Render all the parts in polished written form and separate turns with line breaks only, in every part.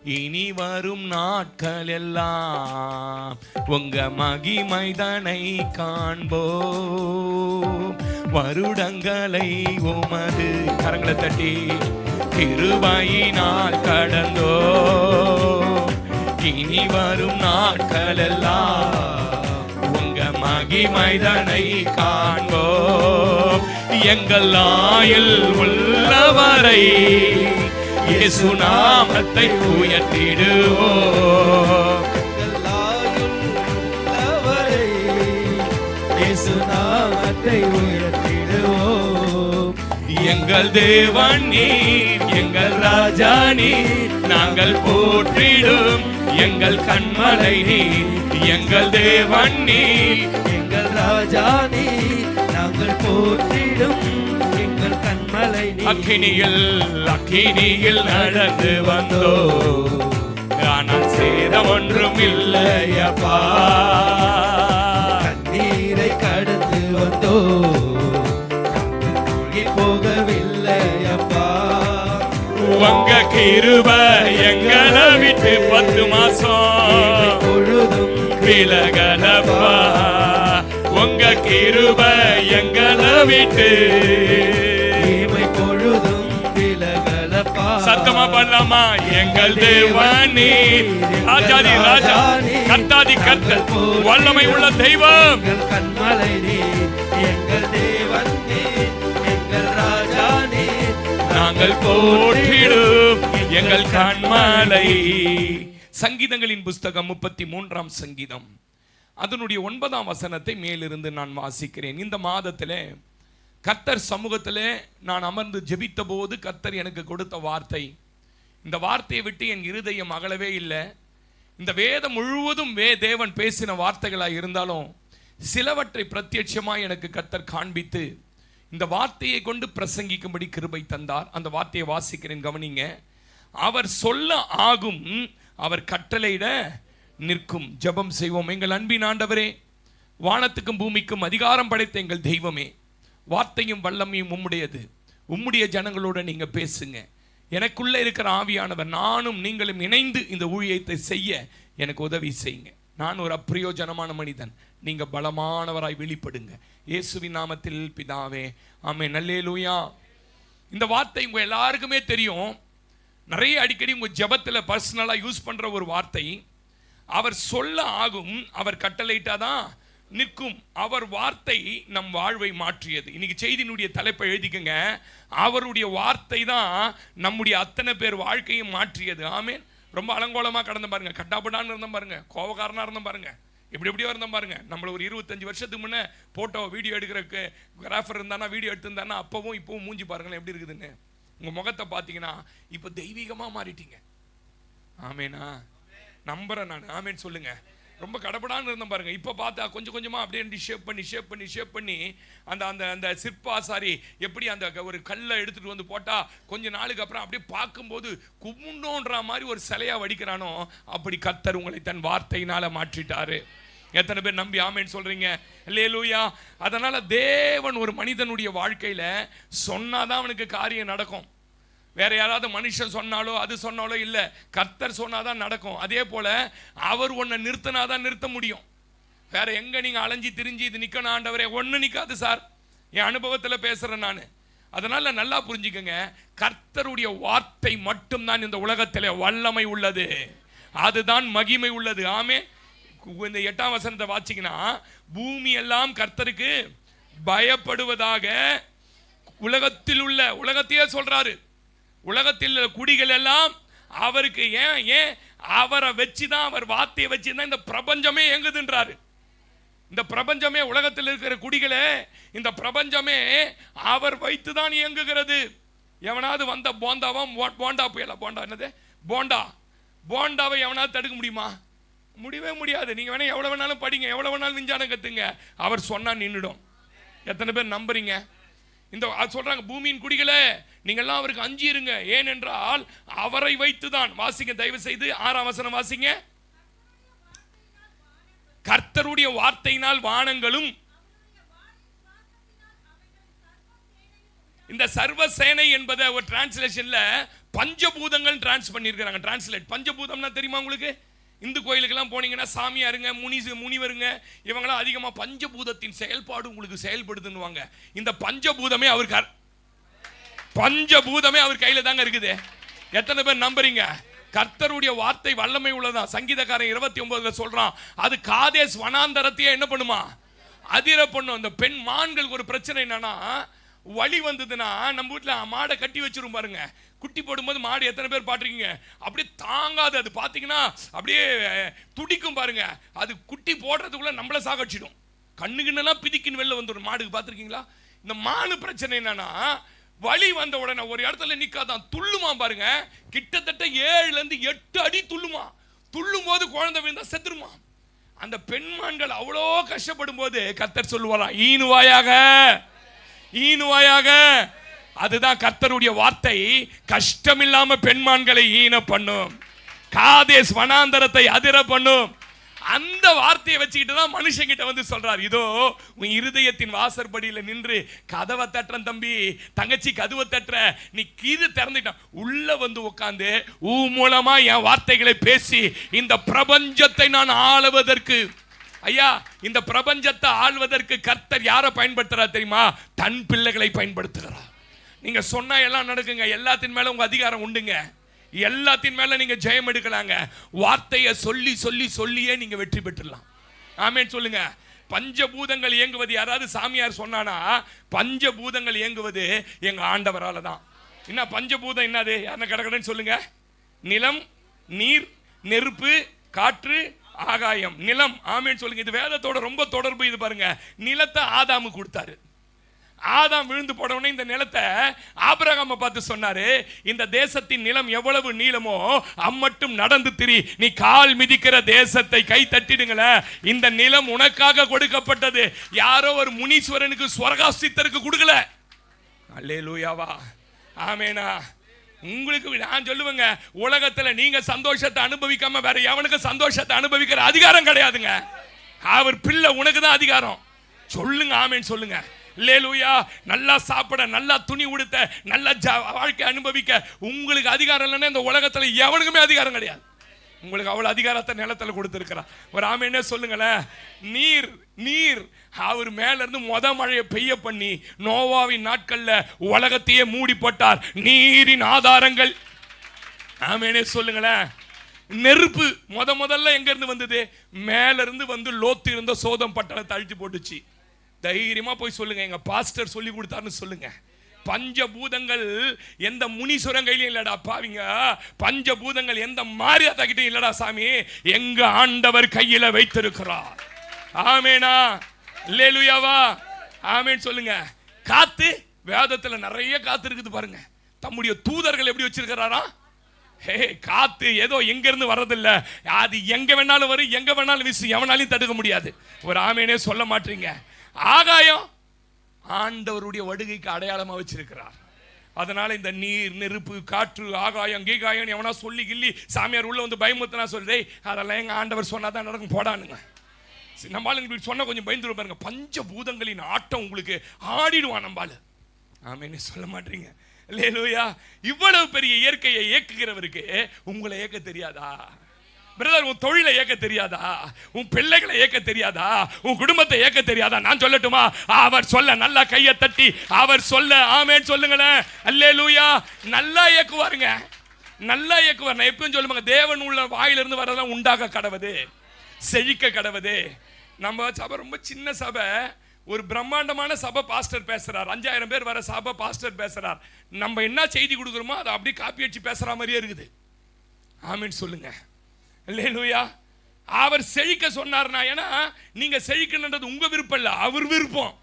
இனி வரும் நாட்கள் எல்லாம் உங்க மகிமைதனை காண்போம். வருடங்களை உமது கரங்களை தட்டி கிருபையினால் கடந்தோ. இனி வரும் நாட்கள் எல்லாம் உங்க மகிமைதனை காண்போம். எங்கள் ஆயுள் உள்ளவரை இயேசு நாமத்தை உயர்த்திடுவோம்.
எங்கள் ஆயுள் உள்ளவரை இயேசு நாமத்தை உயர்த்திடுவோம்.
எங்கள் தேவன் நீர், எங்கள் ராஜா நீர், நாங்கள் போற்றிடும் எங்கள் கண்மலை நீர். எங்கள் தேவன் நீர்,
எங்கள் ராஜா நீர், நாங்கள் போற்றிடும் எங்கள் கண்மலை நீர்.
அக்கினியில் நடந்து வந்தோ, ஆனால் சேதம் ஒன்றும் இல்லையப்பா.
கண்ணீரை கடந்து வந்தோ, போகவில்லையப்பா.
உங்க கிருபை எங்களை விட்டு 10 மாசம்
பொழுதும்
விலகலப்பா. உங்க கிருபை எங்களை விட்டு
பொழுதும் விலகலப்பா.
சத்தமா பண்ணலாமா? எங்கள் தேவனே ராஜாதி ராஜா, கர்த்தாதி கர்த்தர், வல்லமை உள்ள தெய்வம்.
எங்கள் கண்மலை நீர், எங்கள் தேவன் நீர், எங்கள் ராஜா நீர்,
நாங்கள் போற்றிடும் எங்கள் கண்மலை. சங்கீதங்களின் புஸ்தகம் 33ஆம் சங்கீதம் அதனுடைய 9ஆம் வசனத்தை மேலிருந்து நான் வாசிக்கிறேன். இந்த மாதத்திலே கர்த்தர் சமூகத்திலே நான் அமர்ந்து ஜெபித்த போது கர்த்தர் எனக்கு கொடுத்த வார்த்தை, இந்த வார்த்தையை விட்டு என் இருதயம் அகலவே இல்லை. இந்த வேதம் முழுவதும் தேவன் பேசின வார்த்தைகளாக இருந்தாலும் சிலவற்றை பிரத்யட்சமாய் எனக்கு கர்த்தர் காண்பித்து இந்த வார்த்தையை கொண்டு பிரசங்கிக்கும்படி கிருபை தந்தார். அந்த வார்த்தையை வாசிக்கிறேன், கவனிங்க. அவர் சொல்ல ஆகும், அவர் கட்டளையிட நிற்கும். ஜெபம் செய்வோம். எங்கள் அன்பின் ஆண்டவரே, வானத்துக்கும் பூமிக்கும் அதிகாரம் படைத்த எங்கள் தெய்வமே, வார்த்தையும் வல்லமையும் உம்முடையது. உம்முடைய ஜனங்களோட நீங்க பேசுங்க. எனக்குள்ள இருக்கிற ஆவியானவர் நானும் நீங்களும் இணைந்து இந்த ஊழியத்தை செய்ய எனக்கு உதவி செய்யுங்க. நான் ஒரு அப்பிரயோஜனமான மனிதன், நீங்க பலமானவராய் வெளிப்படுங்க. இயேசுவின் நாமத்தில் பிதாவே, ஆமென். அல்லேலூயா. இந்த வார்த்தை உங்க எல்லாருக்குமே தெரியும். நிறைய அடிக்கடி உங்க ஜெபத்தில் பர்சனலா யூஸ் பண்ற ஒரு வார்த்தை. அவர் சொல்ல ஆகும், அவர் கட்டளையிட்டாதான் நிற்கும். அவர் வார்த்தை நம் வாழ்வை மாற்றியது. இன்னைக்கு செய்தியினுடைய தலைப்பை எழுதிக்கங்க. அவருடைய வார்த்தை தான் நம்முடைய அத்தனை பேர் வாழ்க்கையும் மாற்றியது. ஆமேன். ரொம்ப அலங்கோலமாக கடந்த பாருங்க, கட்டாப்படான்னு இருந்தோம் பாருங்க, கோவக்காரனா இருந்தோம் பாருங்க, எப்படியோ இருந்தோம் பாருங்க. நம்மள ஒரு 25 வருஷத்துக்கு முன்னே போட்டோ வீடியோ எடுக்கிறக்கு கிராஃபர் இருந்தானா, வீடியோ எடுத்திருந்தானா, அப்பவும் இப்பவும் மூஞ்சி பாருங்களேன் எப்படி இருக்குதுன்னு. உங்க முகத்தை பார்த்தீங்கன்னா இப்போ தெய்வீகமா மாறிட்டீங்க. ஆமேனா? நம்புறேன் நான். ஆமேன்னு சொல்லுங்க. ரொம்ப கடப்படான்னு இருந்தோம் பாருங்க, இப்போ பார்த்தா கொஞ்சம் கொஞ்சமாக அப்படியே ஷேப் பண்ணி அந்த அந்த அந்த சிற்பாசாரி எப்படி அந்த ஒரு கல்லை எடுத்துட்டு வந்து போட்டால் கொஞ்ச நாளுக்கு அப்புறம் அப்படியே பார்க்கும்போது குமுண்டோன்ற மாதிரி ஒரு சிலையா வடிக்கிறானோ, அப்படி கர்த்தர் உங்களை தன் வார்த்தையினால மாற்றிட்டாரு. எத்தனை பேர் நம்பி ஆமேன்னு சொல்றீங்க? அல்லேலூயா. அதனால தேவன் ஒரு மனிதனுடைய வாழ்க்கையில சொன்னாதான் அவனுக்கு காரியம் நடக்கும். வேற யாராவது மனுஷன் சொன்னாலோ அது சொன்னாலோ இல்லை, கர்த்தர் சொன்னாதான் நடக்கும். அதே போல அவர் ஒன்றை நிறுத்தினாதான் நிறுத்த முடியும். வேற எங்க நீங்க அலைஞ்சி திரிஞ்சு இது நிக்கணும் ஆண்டவரே, ஒண்ணு நிக்காது சார். என் அனுபவத்தில் பேசுறேன் நான். அதனால நல்லா புரிஞ்சுக்கங்க, கர்த்தருடைய வார்த்தை மட்டும்தான் இந்த உலகத்தில் வல்லமை உள்ளது, அதுதான் மகிமை உள்ளது. ஆமே. இந்த 8ஆம் வசனத்தை வாசிங்கன்னா, பூமி எல்லாம் கர்த்தருக்கு பயப்படுவதாக உலகத்தில் உள்ள, உலகத்தையே சொல்றாரு, உலகத்தில் குடிகள் எல்லாம் அவருக்கு ஏன் அவரை வச்சுதான், அவர் வார்த்தையை வச்சுதான் இந்த பிரபஞ்சமே இயங்குதுன்றாரு. இந்த பிரபஞ்சமே, உலகத்தில் இருக்கிற குடிகளே, இந்த பிரபஞ்சமே அவர் வைத்துதான் இயங்குகிறது. எவனாவது வந்த போண்டா புயல போண்டா என்னது போண்டாவை எவனாவது தடுக்க முடியுமா? முடியவே முடியாது. நீங்க வேணா எவ்வளவு வேணாலும் படிங்க, எவ்வளவு வேணாலும் விஞ்ஞானம் கத்துங்க, அவர் சொன்னா நின்றுடும். எத்தனை பேர் நம்புறீங்க? இந்த சொல்றாங்க, பூமியின் குடிகளே நீங்கள்லாம் அவருக்கு அஞ்சி இருங்க, ஏனென்றால் அவரை வைத்துதான். வாசிங்க தயவு செய்து 6ஆம் வசனம் வாசிங்க. கர்த்தருடைய வார்த்தையினால் வானங்களும், இந்த சர்வ சேனை என்பதை ஒரு டிரான்ஸ்லேஷன்ல பஞ்சபூதங்கள் டிரான்ஸ்லேட். பஞ்சபூதம்னா தெரியுமா உங்களுக்கு? இந்து கோயிலுக்கெல்லாம் போனீங்கன்னா சாமியாருங்க, முனிவருங்க இவங்களாம் அதிகமாக பஞ்சபூதத்தின் செயல்பாடு உங்களுக்கு செயல்படுதுன்னுவாங்க. இந்த பஞ்சபூதமே அவர் கையில தாங்க இருக்குது. எத்தனை பேர் நம்புறீங்க? கர்த்தருடைய வார்த்தை வல்லமை உள்ளதான். சங்கீதக்காரன் 29 சொல்றான், அது காதேஸ் வனாந்தரத்தையே என்ன பண்ணுமா? அதிர பண்ணும். அந்த பெண் மான்களுக்கு ஒரு பிரச்சனை என்னன்னா, வலி வந்ததுன்னா நம்ம வீட்டுல மாடை கட்டி வச்சிரும் பாருங்க. குட்டி போடும்போது மாடு எத்தனை பேர் பாத்திருக்கீங்க? அப்படியே தாங்காது. அது பாத்தீங்கன்னா அப்படியே துடிக்கும் பாருங்க. அது குட்டி போடுறதுக்குள்ள நம்மள சாகடிச்சிடும். கண்ணுக்குன்னெல்லாம் பிதிக்கின்னு வெளில வந்துடும் மாடுக்கு. பாத்திருக்கீங்களா? இந்த மானு பிரச்சனை என்னன்னா, வலி வந்த உடனே ஒரு இடத்துல நிக்காதான், துள்ளுமா பாருங்க. கிட்டத்தட்ட 7 to 8 அடி துள்ளுமா. துள்ளும் போது குழந்தை விழுந்தா செத்துருமா. அந்த பெண்மான்கள் அவ்வளோ கஷ்டப்படும் போது கர்த்தர் சொல்லுவாராம், ஈனுவாயாக. அதுதான் கர்த்தருடைய வார்த்தை. கஷ்டமில்லாம பெண்மான்களை ஈன பண்ணும், காதேஸ் வனாந்தரத்தை அதிர பண்ணும். அந்த வார்த்தையை வச்சுக்கிட்டு தான் மனுஷங்கிட்ட வந்து சொல்றார், இதோ உன் இருதயத்தின் வாசற்படியில நின்று கதவை தட்டுறன் தம்பி, தங்கச்சி கதவை தட்டுற, நீ கீது திறந்துட்டான், உள்ள வந்து உட்கார்ந்து மூலமா என் வார்த்தைகளை பேசி இந்த பிரபஞ்சத்தை நான் ஆளுவதற்கு. ஐயா, இந்த பிரபஞ்சத்தை ஆள்வதற்கு கர்த்தர் யாரை பயன்படுத்துறார் தெரியுமா? தன் பிள்ளைகளை பயன்படுத்துகிறார். நீங்க சொன்னா எல்லாம் நடக்குங்க. எல்லாத்தின் மேல உங்க அதிகாரம் உண்டுங்க. எல்லாத்தின் மேல நீங்க ஜெயம் எடுக்கலாங்க. வார்த்தையை சொல்லி சொல்லி சொல்லியே நீங்க வெற்றி பெற்றலாம். ஆமென் சொல்லுங்க. பஞ்சபூதங்கள் இயங்குவது யாராவது சாமியார் சொன்னானா? பஞ்சபூதங்கள் இயங்குவது எங்க ஆண்டவரால தான். என்ன பஞ்சபூதம் என்னது? யாரா கடகடன்னு சொல்லுங்க. நிலம், நீர், நெருப்பு, காற்று, ஆகாயம். நிலம். ஆமென் சொல்லுங்க. இது வேதத்தோட ரொம்ப தொடர்பு. இது பாருங்க, நிலத்தை ஆதாமு கொடுத்தாரு. ஆதாம் விழுந்து போடவுடனே இந்த நிலத்தை ஆபிரகாமை பார்த்து சொன்னாரு, இந்த தேசத்தின் நிலம் எவ்வளவு நீளமோ அம்மட்டும் நடந்து திரி, நீ கால் மிதிக்கிற தேசத்தை கை தட்டிடுங்கள, இந்த நிலம் உனக்காக கொடுக்கப்பட்டது. யாரோ ஒரு முனீஸ்வரனுக்கு ஸ்வர்காஸ்தித்தருக்கு கொடுக்கல. அல்லேலூயாவா, ஆமேனா. உங்களுக்கு நான் சொல்லுவேங்க, உலகத்துல நீங்க சந்தோஷத்தை அனுபவிக்காம வேற எவனுக்கு சந்தோஷத்தை அனுபவிக்கிற அதிகாரம் கிடையாதுங்க. அவர் பிள்ளை, உனக்கு தான் அதிகாரம். சொல்லுங்க, ஆமேன் சொல்லுங்க. அல்லேலூயா. நல்லா சாப்பிட, நல்லா துணி உடுத்த, நல்ல வாழ்க்கை அனுபவிக்க உங்களுக்கு அதிகாரம் இல்லைன்னா இந்த உலகத்துல எவனுக்குமே அதிகாரம் கிடையாது. உங்களுக்கு அவ்வளவு அதிகாரத்தை நிலத்துல கொடுத்திருக்கிறார். ஒரு ஆமேனே சொல்லுங்களேன். நீர், நீர் அவர் மேல இருந்து மழையை பெய்ய பண்ணி நோவாவின் நாட்கள்ல உலகத்தையே மூடி போட்டார். நீரின் ஆதாரங்கள். ஆமேனே சொல்லுங்களேன். நெருப்பு முதல்ல எங்க இருந்து வந்தது? மேல இருந்து வந்து லோத்து இருந்த சோதம் பட்டணத்தை அழித்து போட்டுச்சு. தைரியமா போய் சொல்லுங்க, எங்க பாஸ்டர் சொல்லி கொடுத்தாருன்னு சொல்லுங்க. பஞ்சபூதங்கள் எந்த முனீஸ்வரன் கையிலும் இல்லடா பாவிங்க. பஞ்சபூதங்கள் எந்த மாரியாத்தா கிட்ட இல்லடா சாமி, எங்க ஆண்டவர் கையில வைத்திருக்கிறார். ஆமேனா, அல்லேலூயாவா, ஆமேன் சொல்லுங்க. காத்து, வேதத்துல நிறைய காத்து இருக்குது பாருங்க. தம்முடைய தூதர்கள் எப்படி வச்சிருக்கிறாரா? காத்து ஏதோ எங்க இருந்து வர்றதில்ல, அது எங்க வேணாலும் வரும், எங்க வேணாலும் வீசு, எவனாலையும் தடுக்க முடியாது. ஒரு ஆமேனே சொல்ல மாட்டீங்க. ஆகாயம் ஆண்டவருடைய வருகைக்கு அடையாளமா வச்சிருக்கிறார். அதனால இந்த நீர், நெருப்பு, காற்று, ஆகாயம், கீகாயம் எவனா சொல்லி கிள்ளி சாமியார் உள்ள வந்து பயமுறுத்தினா சொல்றே, அதெல்லாம் எங்க ஆண்டவர் சொன்னாதான் நடக்கும் போடானுங்க. நம்மளுக்கு சொன்ன கொஞ்சம் பயந்துரு பாருங்க. பஞ்சபூதங்களின் ஆட்டம் உங்களுக்கு ஆடிடுவான் நம்மால. ஆமேன்னு சொல்ல மாட்டீங்க. அல்லேலூயா. இவ்வளவு பெரிய இயற்கையை இயக்குகிறவருக்கு உங்களை இயக்க தெரியாதா? பிரதர், உன் தொழிலை இயக்க தெரியாதா? உன் பிள்ளைகளை இயக்க தெரியாதா? உன் குடும்பத்தை இயக்க தெரியாதா? நான் சொல்லட்டுமா? அவர் சொல்ல நல்லா கையை தட்டி அவர் சொல்ல ஆமேன் சொல்லுங்களேன். அல்லேலூயா. நல்லா இயக்குவாருங்க, நல்லா இயக்குவார். நான் எப்பவும் சொல்லுவாங்க, தேவன் உள்ள வாயிலிருந்து வரதான் உண்டாக கடவுது, செழிக்க கடவுது. நம்ம சபை ரொம்ப சின்ன சபை, ஒரு பிரம்மாண்டமான சபை பாஸ்டர் பேசுறார். 5000 பேர் வர சபை பாஸ்டர் பேசுறார். நம்ம என்ன செய்தி கொடுக்குறோமோ அதை அப்படியே காப்பி அடிச்சு பேசுற மாதிரியே இருக்குது. ஆமீன் சொல்லுங்க. அல்லேலூயா. அவர் செழிக்க சொன்னார்னா, ஏன்னா நீங்க செழிக்கணுன்றது உங்க விருப்பம் இல்ல, அவர் விருப்பம்.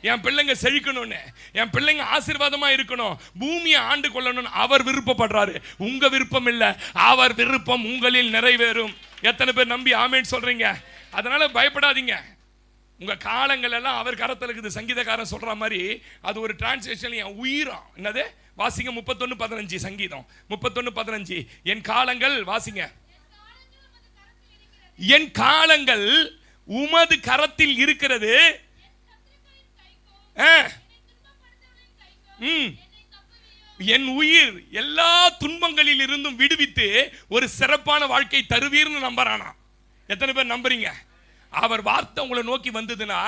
என் பிள்ளைங்க செழிக்கணும்னு, என் பிள்ளைங்க ஆசீர்வாதமா இருக்கணும், பூமியை ஆண்டு கொள்ளணும்னு அவர் விருப்பப்படுறாரு. உங்க விருப்பம் இல்ல, அவர் விருப்பம் உங்களில் நிறைவேறும். எத்தனை பேர் நம்பி ஆமேன் சொல்றீங்க? அதனால பயப்படாதீங்க. உங்க காலங்கள் எல்லாம் அவர் கரத்தில் இருக்குது. சங்கீதக்காரன் சொல்ற மாதிரி அது ஒரு டிரான்ஸ்லேஷன். என் உயிரம் என்னது? வாசிங்க 31:15. சங்கீதம் 31:15. என் காலங்கள், வாசிங்க, என் காலங்கள் உமது கரத்தில் இருக்கிறது. என் உயிர் எல்லா துன்பங்களில் இருந்தும் விடுவித்து ஒரு சிறப்பான வாழ்க்கை தருவீர்னு நம்புறானா. எத்தனை பேர் நம்புறீங்க? அவர் வார்த்தை உங்களை நோக்கி வந்ததுன்னா,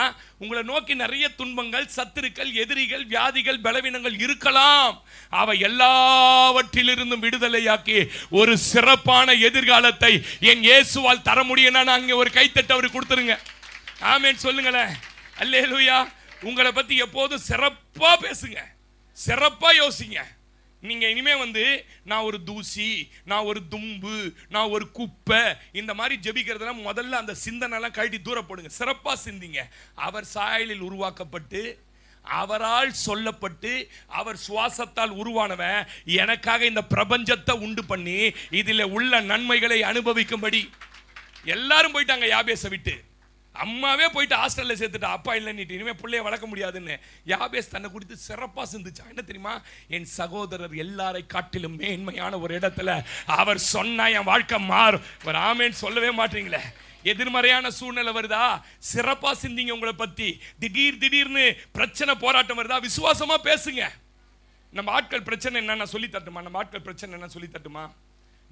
உங்களை நோக்கி நிறைய துன்பங்கள், சத்துருக்கள், எதிரிகள், வியாதிகள், பலவீனங்கள் இருக்கலாம். அவை எல்லாவற்றிலிருந்தும் விடுதலையாக்கி ஒரு சிறப்பான எதிர்காலத்தை என் இயேசுவால் தர முடியும்னா நாங்க ஒரு கைத்தட்டு அவருக்கு கொடுத்துருங்க. ஆமென் சொல்லுங்களேன். அல்லேலூயா. உங்களை பத்தி எப்போதும் சிறப்பா பேசுங்க, சிறப்பா யோசிங்க. நீங்க இனிமே நான் ஒரு தூசி, நான் ஒரு தும்பு, நான் ஒரு குப்பை, இந்த மாதிரி ஜெபிக்கிறதுனா முதல்ல அந்த சிந்தனைலாம் கழட்டி தூரப்படுங்க. சிறப்பா சிந்திங்க. அவர் சாயலில் உருவாக்கப்பட்டு, அவரால் சொல்லப்பட்டு, அவர் சுவாசத்தால் உருவானவன் எனக்காக இந்த பிரபஞ்சத்தை உண்டு பண்ணி இதில் உள்ள நன்மைகளை அனுபவிக்கும்படி. எல்லாரும் போயிட்டாங்க யாபேஸை விட்டு. அம்மாவே போயிட்டு ஹாஸ்டல்ல சேர்த்துட்டா, அப்பா இல்லைன்னுட்டு இனிமே பிள்ளைய வளர்க்க முடியாதுன்னு. யாபேஸ் தன்னை குறித்து சிறப்பா சிந்திச்சா. என்ன தெரியுமா? என் சகோதரர் எல்லாரை காட்டிலும் மேன்மையான ஒரு இடத்துல அவர் சொன்னா என் வாழ்க்கை மாறும். ஒரு ஆமேன்னு சொல்லவே மாட்டீங்களே. எதிர்மறையான சூழ்நிலை வருதா, சிறப்பா சிந்திங்க. உங்களை பத்தி திடீர்னு பிரச்சனை, போராட்டம் வருதா, விசுவாசமா பேசுங்க. நம்ம ஆட்கள் பிரச்சனை என்ன சொல்லி தட்டுமா? நம்ம ஆட்கள் பிரச்சனை என்ன சொல்லி தட்டுமா?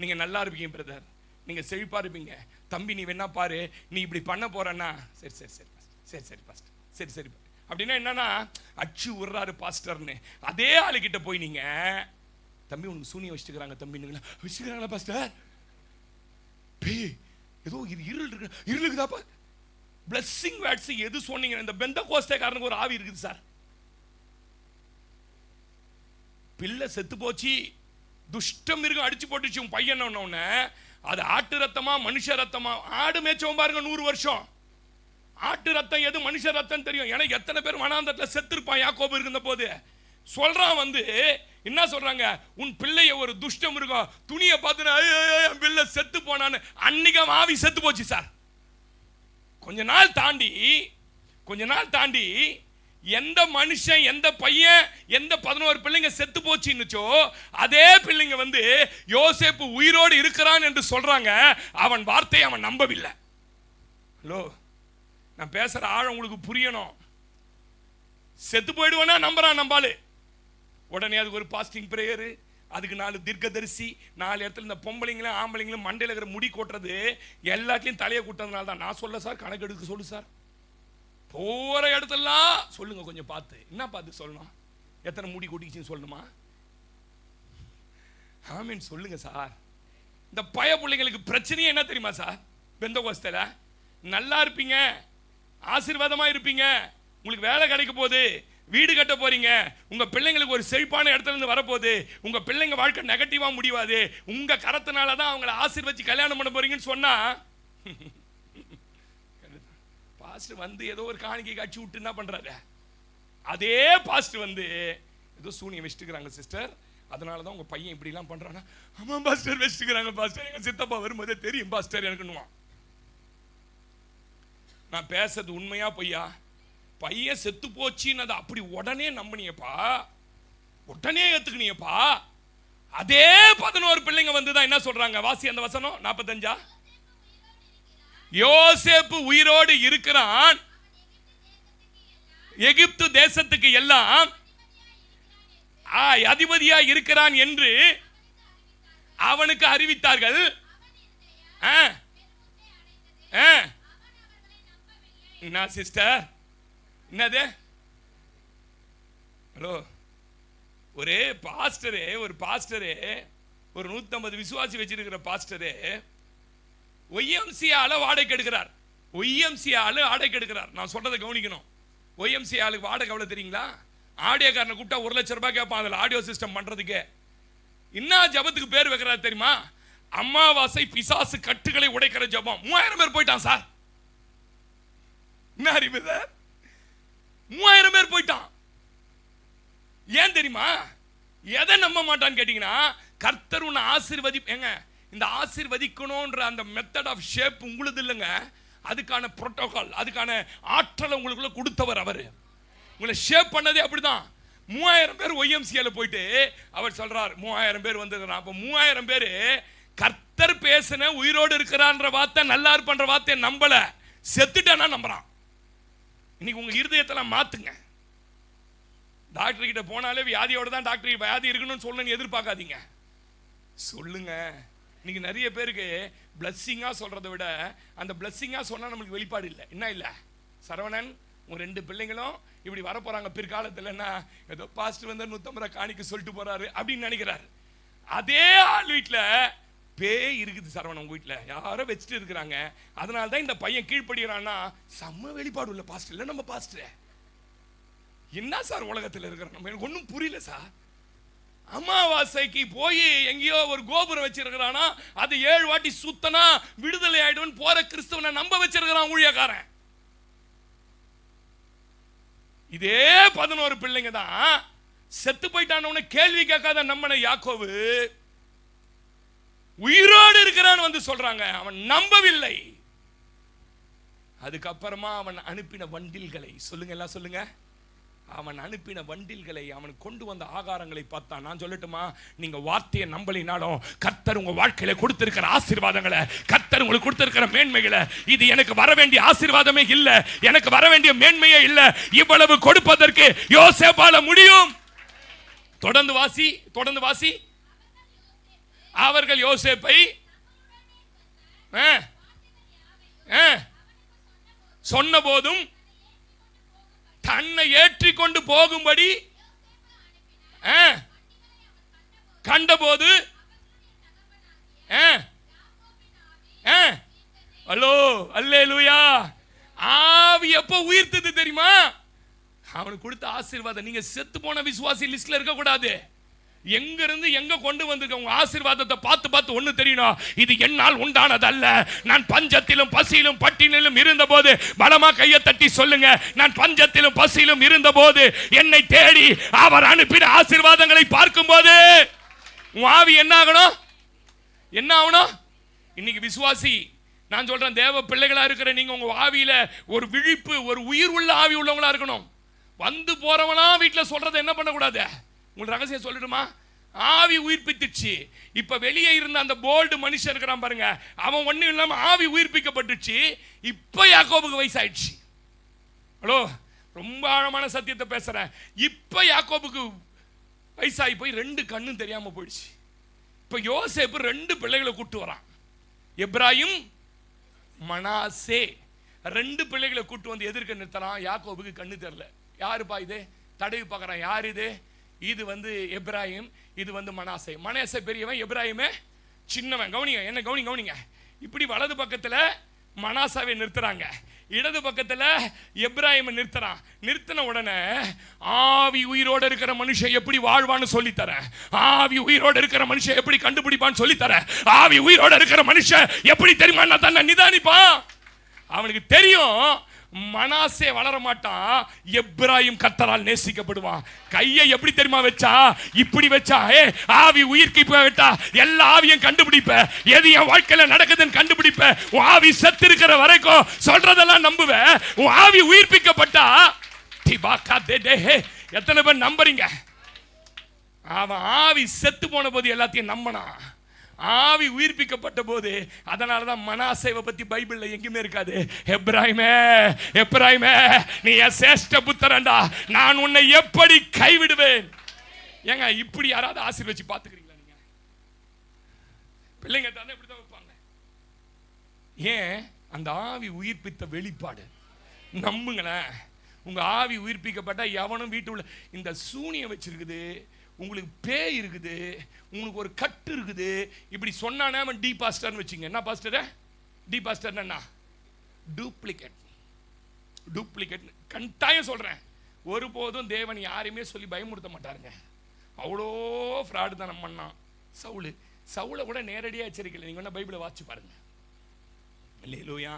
நீங்க நல்லா இருப்பீங்க பிரதர், நீங்க செழிப்பா இருப்பீங்க தம்பி, நீ வேணா பாரு, நீ இப்படி பண்ண போறன்னா சரி சரி சரி சரி சரி பாஸ்டர், சரி சரி அப்படின்னா என்னன்னா அச்சு விடுறாரு பாஸ்டர்னு. அதே ஆளுகிட்ட போய் நீங்க தம்பி உனக்கு சூனியம் வச்சுக்கிறாங்க தம்பிங்களா, வச்சுக்கிறாங்களா பாஸ்டர், ஏதோ இருளுக்குதாப்பா, பிளஸ்ஸிங் வேர்ட்ஸ் எது சொன்னீங்க? இந்த பெந்தகோஸ்தேக்காரனுக்கு ஒரு ஆவி இருக்குது சார். பிள்ளை செத்து போச்சு, துஷ்டம் மிருகம் அடிச்சு போட்டுச்சு உன் பையன். உடனே அது ஆட்டு ரத்தமா மனுஷ ரத்தமா? ஆடு மேய்ச்சவன் பாருங்க 100 வருஷம். ஆட்டு ரத்தம் எது, மனுஷ ரத்தம் தெரியும். ஏன்னா எத்தனை பேர் வனாந்தரத்தில் செத்துருப்பான் யாக்கோபு இருந்த போது. சொல்றான் என்ன சொல்றாங்க, உன் பிள்ளைய ஒரு துஷ்ட மிருகம் துணியை பார்த்து என் பிள்ளை செத்து போனான்னு. அன்னைக்கு ஆவி செத்து போச்சு சார். கொஞ்ச நாள் தாண்டி எந்த மனுஷன், எந்த பையன், எந்த 11 பிள்ளைங்க செத்து போச்சுன்னுச்சோ அதே பிள்ளைங்க யோசேப்பு உயிரோடு இருக்கிறான் என்று சொல்றாங்க. அவன் வார்த்தையை அவன் நம்பவில்லை. ஹலோ, நான் பேசுற ஆழம் உங்களுக்கு புரியணும். செத்து போயிடுவேன்னா நம்புறான் நம்பாலு. உடனே அதுக்கு ஒரு பாஸ்டிங் பிரேயரு, அதுக்கு 4 தீர்க்கதரிசி, 4 இடத்துல இந்த பொம்பளைங்களும் ஆம்பளைங்களும் மண்டையில் இருக்கிற முடி கொட்டுறது எல்லாத்தையும் தலையை கூட்டதுனால தான். நான் சொல்ல சார், கணக்கு எடுக்க சொல்லு சார். போற இடத்தெல்லாம் சொல்லுங்க, கொஞ்சம் பார்த்து. என்ன பார்த்து சொல்லணும்? எத்தனை முடி கொட்டிச்சுன்னு சொல்லணுமா? ஆமீன் சொல்லுங்க சார். இந்த பய பிள்ளைங்களுக்கு பிரச்சனையே என்ன தெரியுமா சார்? பெந்தகோஸ்தேல நல்லா இருப்பீங்க, ஆசீர்வாதமா இருப்பீங்க, உங்களுக்கு வேலை கிடைக்க போகுது, வீடு கட்ட போறீங்க, உங்க பிள்ளைங்களுக்கு ஒரு செழிப்பான இடத்துல இருந்து வரப்போகுது, உங்க பிள்ளைங்க வாழ்க்கை நெகட்டிவா முடிவாது, உங்க கரத்தினால தான் அவங்களை ஆசீர்வதிச்சு கல்யாணம் பண்ண போறீங்கன்னு சொன்னா பாஸ்டர் ஏதோ ஒரு காணிக்கை காட்சி விட்டு என்ன பண்றாரு? அதே பாஸ்டர் ஏதோ சூனியம் வச்சுக்கிறாங்க சிஸ்டர், அதனாலதான் உங்க பையன் இப்படி எல்லாம் பண்றானா. ஆமா பாஸ்டர் வச்சுக்கிறாங்க பாஸ்டர், எங்க சித்தப்பா வரும்போதே தெரியும் பாஸ்டர் எனக்குன்னுவான். நான் பேசுறது உண்மையா பொய்யா? பையன் செத்து போச்சுன்னு அதை அப்படி உடனே நம்பினியப்பா, உடனே ஏத்துக்கினியப்பா. அதே 11 பிள்ளைங்க வந்துதான் என்ன சொல்றாங்க? வாசி அந்த வசனம் 45. யோசேப்பு உயிரோடு இருக்கிறான், எகிப்து தேசத்துக்கு எல்லாம் அதிபதியா இருக்கிறான் என்று அவனுக்கு அறிவித்தார்கள். என்ன சிஸ்டர், என்னது? ஹலோ, ஒரு பாஸ்டரே ஒரு 150 விசுவாசி வச்சிருக்கிற பாஸ்டரே ஒய்எம்சி ஆளு வாடகை எடுக்கிறார். வாடகை எடுக்கிறார். நான் சொல்றதை கவனிக்கணும். ஒய்எம்சி ஆளுக்கு வாடகை எவ்வளவு தெரியுங்களா? ஆடியோக்காரனை கூப்பிட்டா 1 லட்சம் ரூபாய் கேட்பான் அதில் ஆடியோ சிஸ்டம் பண்றதுக்கு. என்ன ஜபத்துக்கு பேர் வைக்கிறார் தெரியுமா? அமாவாசை பிசாசு கட்டுகளை உடைக்கிற ஜபம். 3000 பேர் போயிட்டான் சார். என்ன அறிவு சார்? 3000 பேர் போயிட்டான். ஏன் தெரியுமா? எதை நம்ப மாட்டான்னு கேட்டீங்கன்னா, கர்த்தர் உன்னை ஏங்க இந்த ஆசீர்வதிக்கணும்ன்ற அந்த மெத்தட் ஆஃப் ஷேப் உங்களுக்கு இல்லைங்க. அதுக்கான புரோட்டோகால், அதுக்கான ஆற்றலை உங்களுக்குள்ள கொடுத்தவர் அவர். உங்களை ஷேப் பண்ணதே அப்படிதான். 3000 பேர் ஒய்எம்சிஏல போயிட்டு அவர் சொல்றார் 3000 பேர் வந்துருக்கிறான். அப்போ 3000 பேர் கர்த்தர் பேசின உயிரோடு இருக்கிறான்ற வார்த்தை, நல்லா இருப்பன்ற வார்த்தையை நம்பல, செத்துட்டானா நம்புறான். இன்னைக்கு உங்க இருதயத்தெல்லாம் மாத்துங்க. டாக்டர் கிட்ட போனாலே வியாதியோட தான் டாக்டர் வியாதி இருக்கணும்னு சொல்லணும்னு எதிர்பார்க்காதீங்க. சொல்லுங்க. இன்னைக்கு நிறைய பேருக்கு பிளஸ்ஸிங்கா சொல்றதை விட அந்த பிளஸ்ஸிங்கா சொன்னா நம்மளுக்கு வெளிப்பாடு இல்லை. என்ன இல்லை, சரவணன் உங்க 2 பிள்ளைங்களும் இப்படி வரப்போறாங்க பிற்காலத்துலன்னா, ஏதோ பாஸ்டர் வந்து 150 ரூபாய் காணிக்க சொல்லிட்டு போறாரு அப்படின்னு நினைக்கிறாரு. அதே ஆள் வீட்டுல பேய் இருக்குது சரவணன். உங்க வீட்டுல யாரோ வச்சுட்டு இருக்கிறாங்க, அதனாலதான் இந்த பையன் கீழ்ப்படுகிறான்னா செம்ம வெளிப்பாடு உள்ள பாஸ்டர் இல்ல நம்ம பாஸ்டர். என்ன சார் உலகத்தில் இருக்கிறோம் நம்ம, எனக்கு ஒன்றும் புரியல சார். அமாவாசைக்கு போய் எங்கேயோ ஒரு கோபுரம் வச்சிருக்கிறானா, அது 7 வாட்டி சுத்தனா விடுதலை ஆயிடும் போற கிறிஸ்தவனை நம்ப வச்சிருக்கிறான் ஊழியக்காரன். இதே 11 பிள்ளைங்க தான் செத்து போயிட்டான கேள்வி கேட்காத நம்மனை யாக்கோபு உயிரோடு இருக்கிறான் வந்து சொல்றாங்க. அவன் நம்பவில்லை. அதுக்கப்புறமா அவன் அனுப்பின வண்டில்களை சொல்லுங்க, எல்லாம் சொல்லுங்க. அவன் அனுப்பின வண்டில்களை, அவன் கொண்டு வந்த ஆகாரங்களை பார்த்தா, நான் சொல்லட்டுமா, நீங்க வார்த்தையை நம்பலினாலும் கர்த்தர் உங்க வாழ்க்கையில கொடுத்திருக்கிற ஆசீர்வாதங்களை, கர்த்தர் உங்களுக்கு கொடுத்திருக்கிற மேன்மைகளை, இது எனக்கு வர வேண்டிய ஆசீர்வாதமே இல்ல, எனக்கு வர வேண்டிய மேன்மையே இல்ல, இவ்வளவு கொடுப்பதற்கு யோசேப்பால முடியும். தொடர்ந்து வாசி, தொடர்ந்து வாசி. அவர்கள் யோசேப்பை சொன்ன போதும் தன்னை ஏற்றிக்கொண்டு போகும்படி கண்டபோது ஹலோ அல்லேலூயா, ஆவி எப்போ உயிர்த்தது தெரியுமா? அவனுக்கு கொடுத்த ஆசீர்வாதம். நீங்க செத்து போன விசுவாசி லிஸ்ட்ல இருக்க கூடாது. எங்க இருந்து எங்க கொண்டு வந்திருக்க உங்க ஆசீர்வாதத்தை பார்த்து பார்த்து ஒண்ணு தெரியணும், இது என்னால் உண்டானது அல்ல. நான் பஞ்சத்திலும் பசியிலும் பட்டினிலும் இருந்தபோது, பலமா கையை தட்டி சொல்லுங்க, நான் பஞ்சத்திலும் பசியிலும் இருந்தபோது என்னை தேடி அவர் அனுப்பின ஆசீர்வாதங்களை பார்க்கும் போது உன் ஆவி என்ன ஆகணும், என்ன ஆகணும்? இன்னைக்கு விசுவாசி, நான் சொல்றேன், தேவ பிள்ளைகளா இருக்கிற நீங்க உங்க ஆவியில ஒரு விழிப்பு, ஒரு உயிர் உள்ள ஆவி உள்ளவங்களா இருக்கணும். வந்து போறவனா வீட்டுல சொல்றதை என்ன பண்ணக்கூடாது. உங்களுக்கு ரகசியம் சொல்லட்டுமா? ஆவி உயிர்ப்பித்துச்சு. இப்ப வெளியே இருந்த அந்த போல்டு மனுஷன் இருக்கிறான் பாருங்க, அவன் ஒண்ணும் இல்லாம ஆவி உயிர்ப்பிக்கப்பட்டுச்சு. இப்ப யாக்கோபுக்கு வயசாயிடுச்சு. ஹலோ, ரொம்ப ஆழமான சத்தியத்தை பேசுறேன். இப்ப யாக்கோபுக்கு வயசாகி போய் 2 கண்ணும் தெரியாம போயிடுச்சு. இப்ப யோசேப்பு 2 பிள்ளைகளை கூட்டு வரான், எப்ராயிம் மனாசே. 2 பிள்ளைகளை கூட்டு வந்து எதிர்க்க நிறுத்தலாம். யாக்கோபுக்கு கண்ணு தெரியல. யாருப்பா இது? தடவி பார்க்கறான். யார் இது? இது வந்து எப்ராயிம், இது வந்து மனாசே. மனாசே பெரியவன், எப்ராயிமே சின்னவன். கவனிங்க, என்ன கவனிங்க. இப்படி வலது பக்கத்துல மனாசாவை நிறுத்துறாங்க, இடது பக்கத்துல எப்ராயிமை நிறுத்துறான். நிறுத்தின உடனே ஆவி உயிரோடு இருக்கிற மனுஷன் எப்படி வாழ்வான்னு சொல்லித்தரேன். ஆவி உயிரோடு இருக்கிற மனுஷன் எப்படி கண்டுபிடிப்பான்னு சொல்லித்தரேன். ஆவி உயிரோடு இருக்கிற மனுஷன் எப்படி தெரியுமா தன்னை நிதானிப்பான். அவனுக்கு தெரியும் மனாசே வளர மாட்டான், எப்ராயிம் கர்த்தரால் நேசிக்கப்படுவான். கையை எப்படி தெரியுமா வச்சா? இப்படி வச்சா. ஆவி உயிர்க்கு விட்டா எல்லா ஆவியும் கண்டுபிடிப்ப, எது என் வாழ்க்கையில நடக்குதுன்னு கண்டுபிடிப்ப. உன் ஆவி செத்து இருக்கிற வரைக்கும் சொல்றதெல்லாம் நம்புவ. உன் ஆவி உயிர்ப்பிக்கப்பட்டா எத்தனை பேர் நம்புறீங்க? அவன் ஆவி செத்து போன போது எல்லாத்தையும் நம்பினா, ஆவி உயிர்ப்பிக்கப்பட்ட போது. அதனாலதான் மனாசேவை பத்தி பைபிள்ல எங்கேயுமே இருக்காது. எப்ராயிமே, எப்ராயிமே, நீ என் சேஷ்ட புத்திரன்டா, நான் உன்னை எப்படி கைவிடுவேன். ஏங்க இப்படி யாராவது ஆசீர்வச்சு பாத்துக்கிறீங்களா? நீங்க பிள்ளைங்க தானே இப்படிதான் வைப்பாங்க. ஏன்? அந்த ஆவி உயிர்ப்பித்த வெளிப்பாடு. நம்புங்களேன், உங்க ஆவி உயிர்ப்பிக்கப்பட்டா எவனும் வீட்டு உள்ள இந்த சூனியம் வச்சிருக்குது, உங்களுக்கு பேய் இருக்குது, உங்களுக்கு ஒரு கட்டு இருக்குது, இப்படி சொன்னானே அவன் டி பாஸ்டர்னு வச்சுங்க. என்ன பாஸ்டர்? டி பாஸ்டர் என்ன? டூப்ளிகேட். டூப்ளிகேட் கட்டாயம் சொல்றேன். ஒருபோதும் தேவன் யாரையுமே சொல்லி பயமுறுத்த மாட்டாருங்க. அவ்வளோ ஃப்ராடு தான் நம்ம பண்ணான் சவுலு. சவுலை கூட நேரடியாக எச்சரிக்கலை. நீங்க வேணா பைபிளை வாசிச்சு பாருங்க. அல்லேலூயா.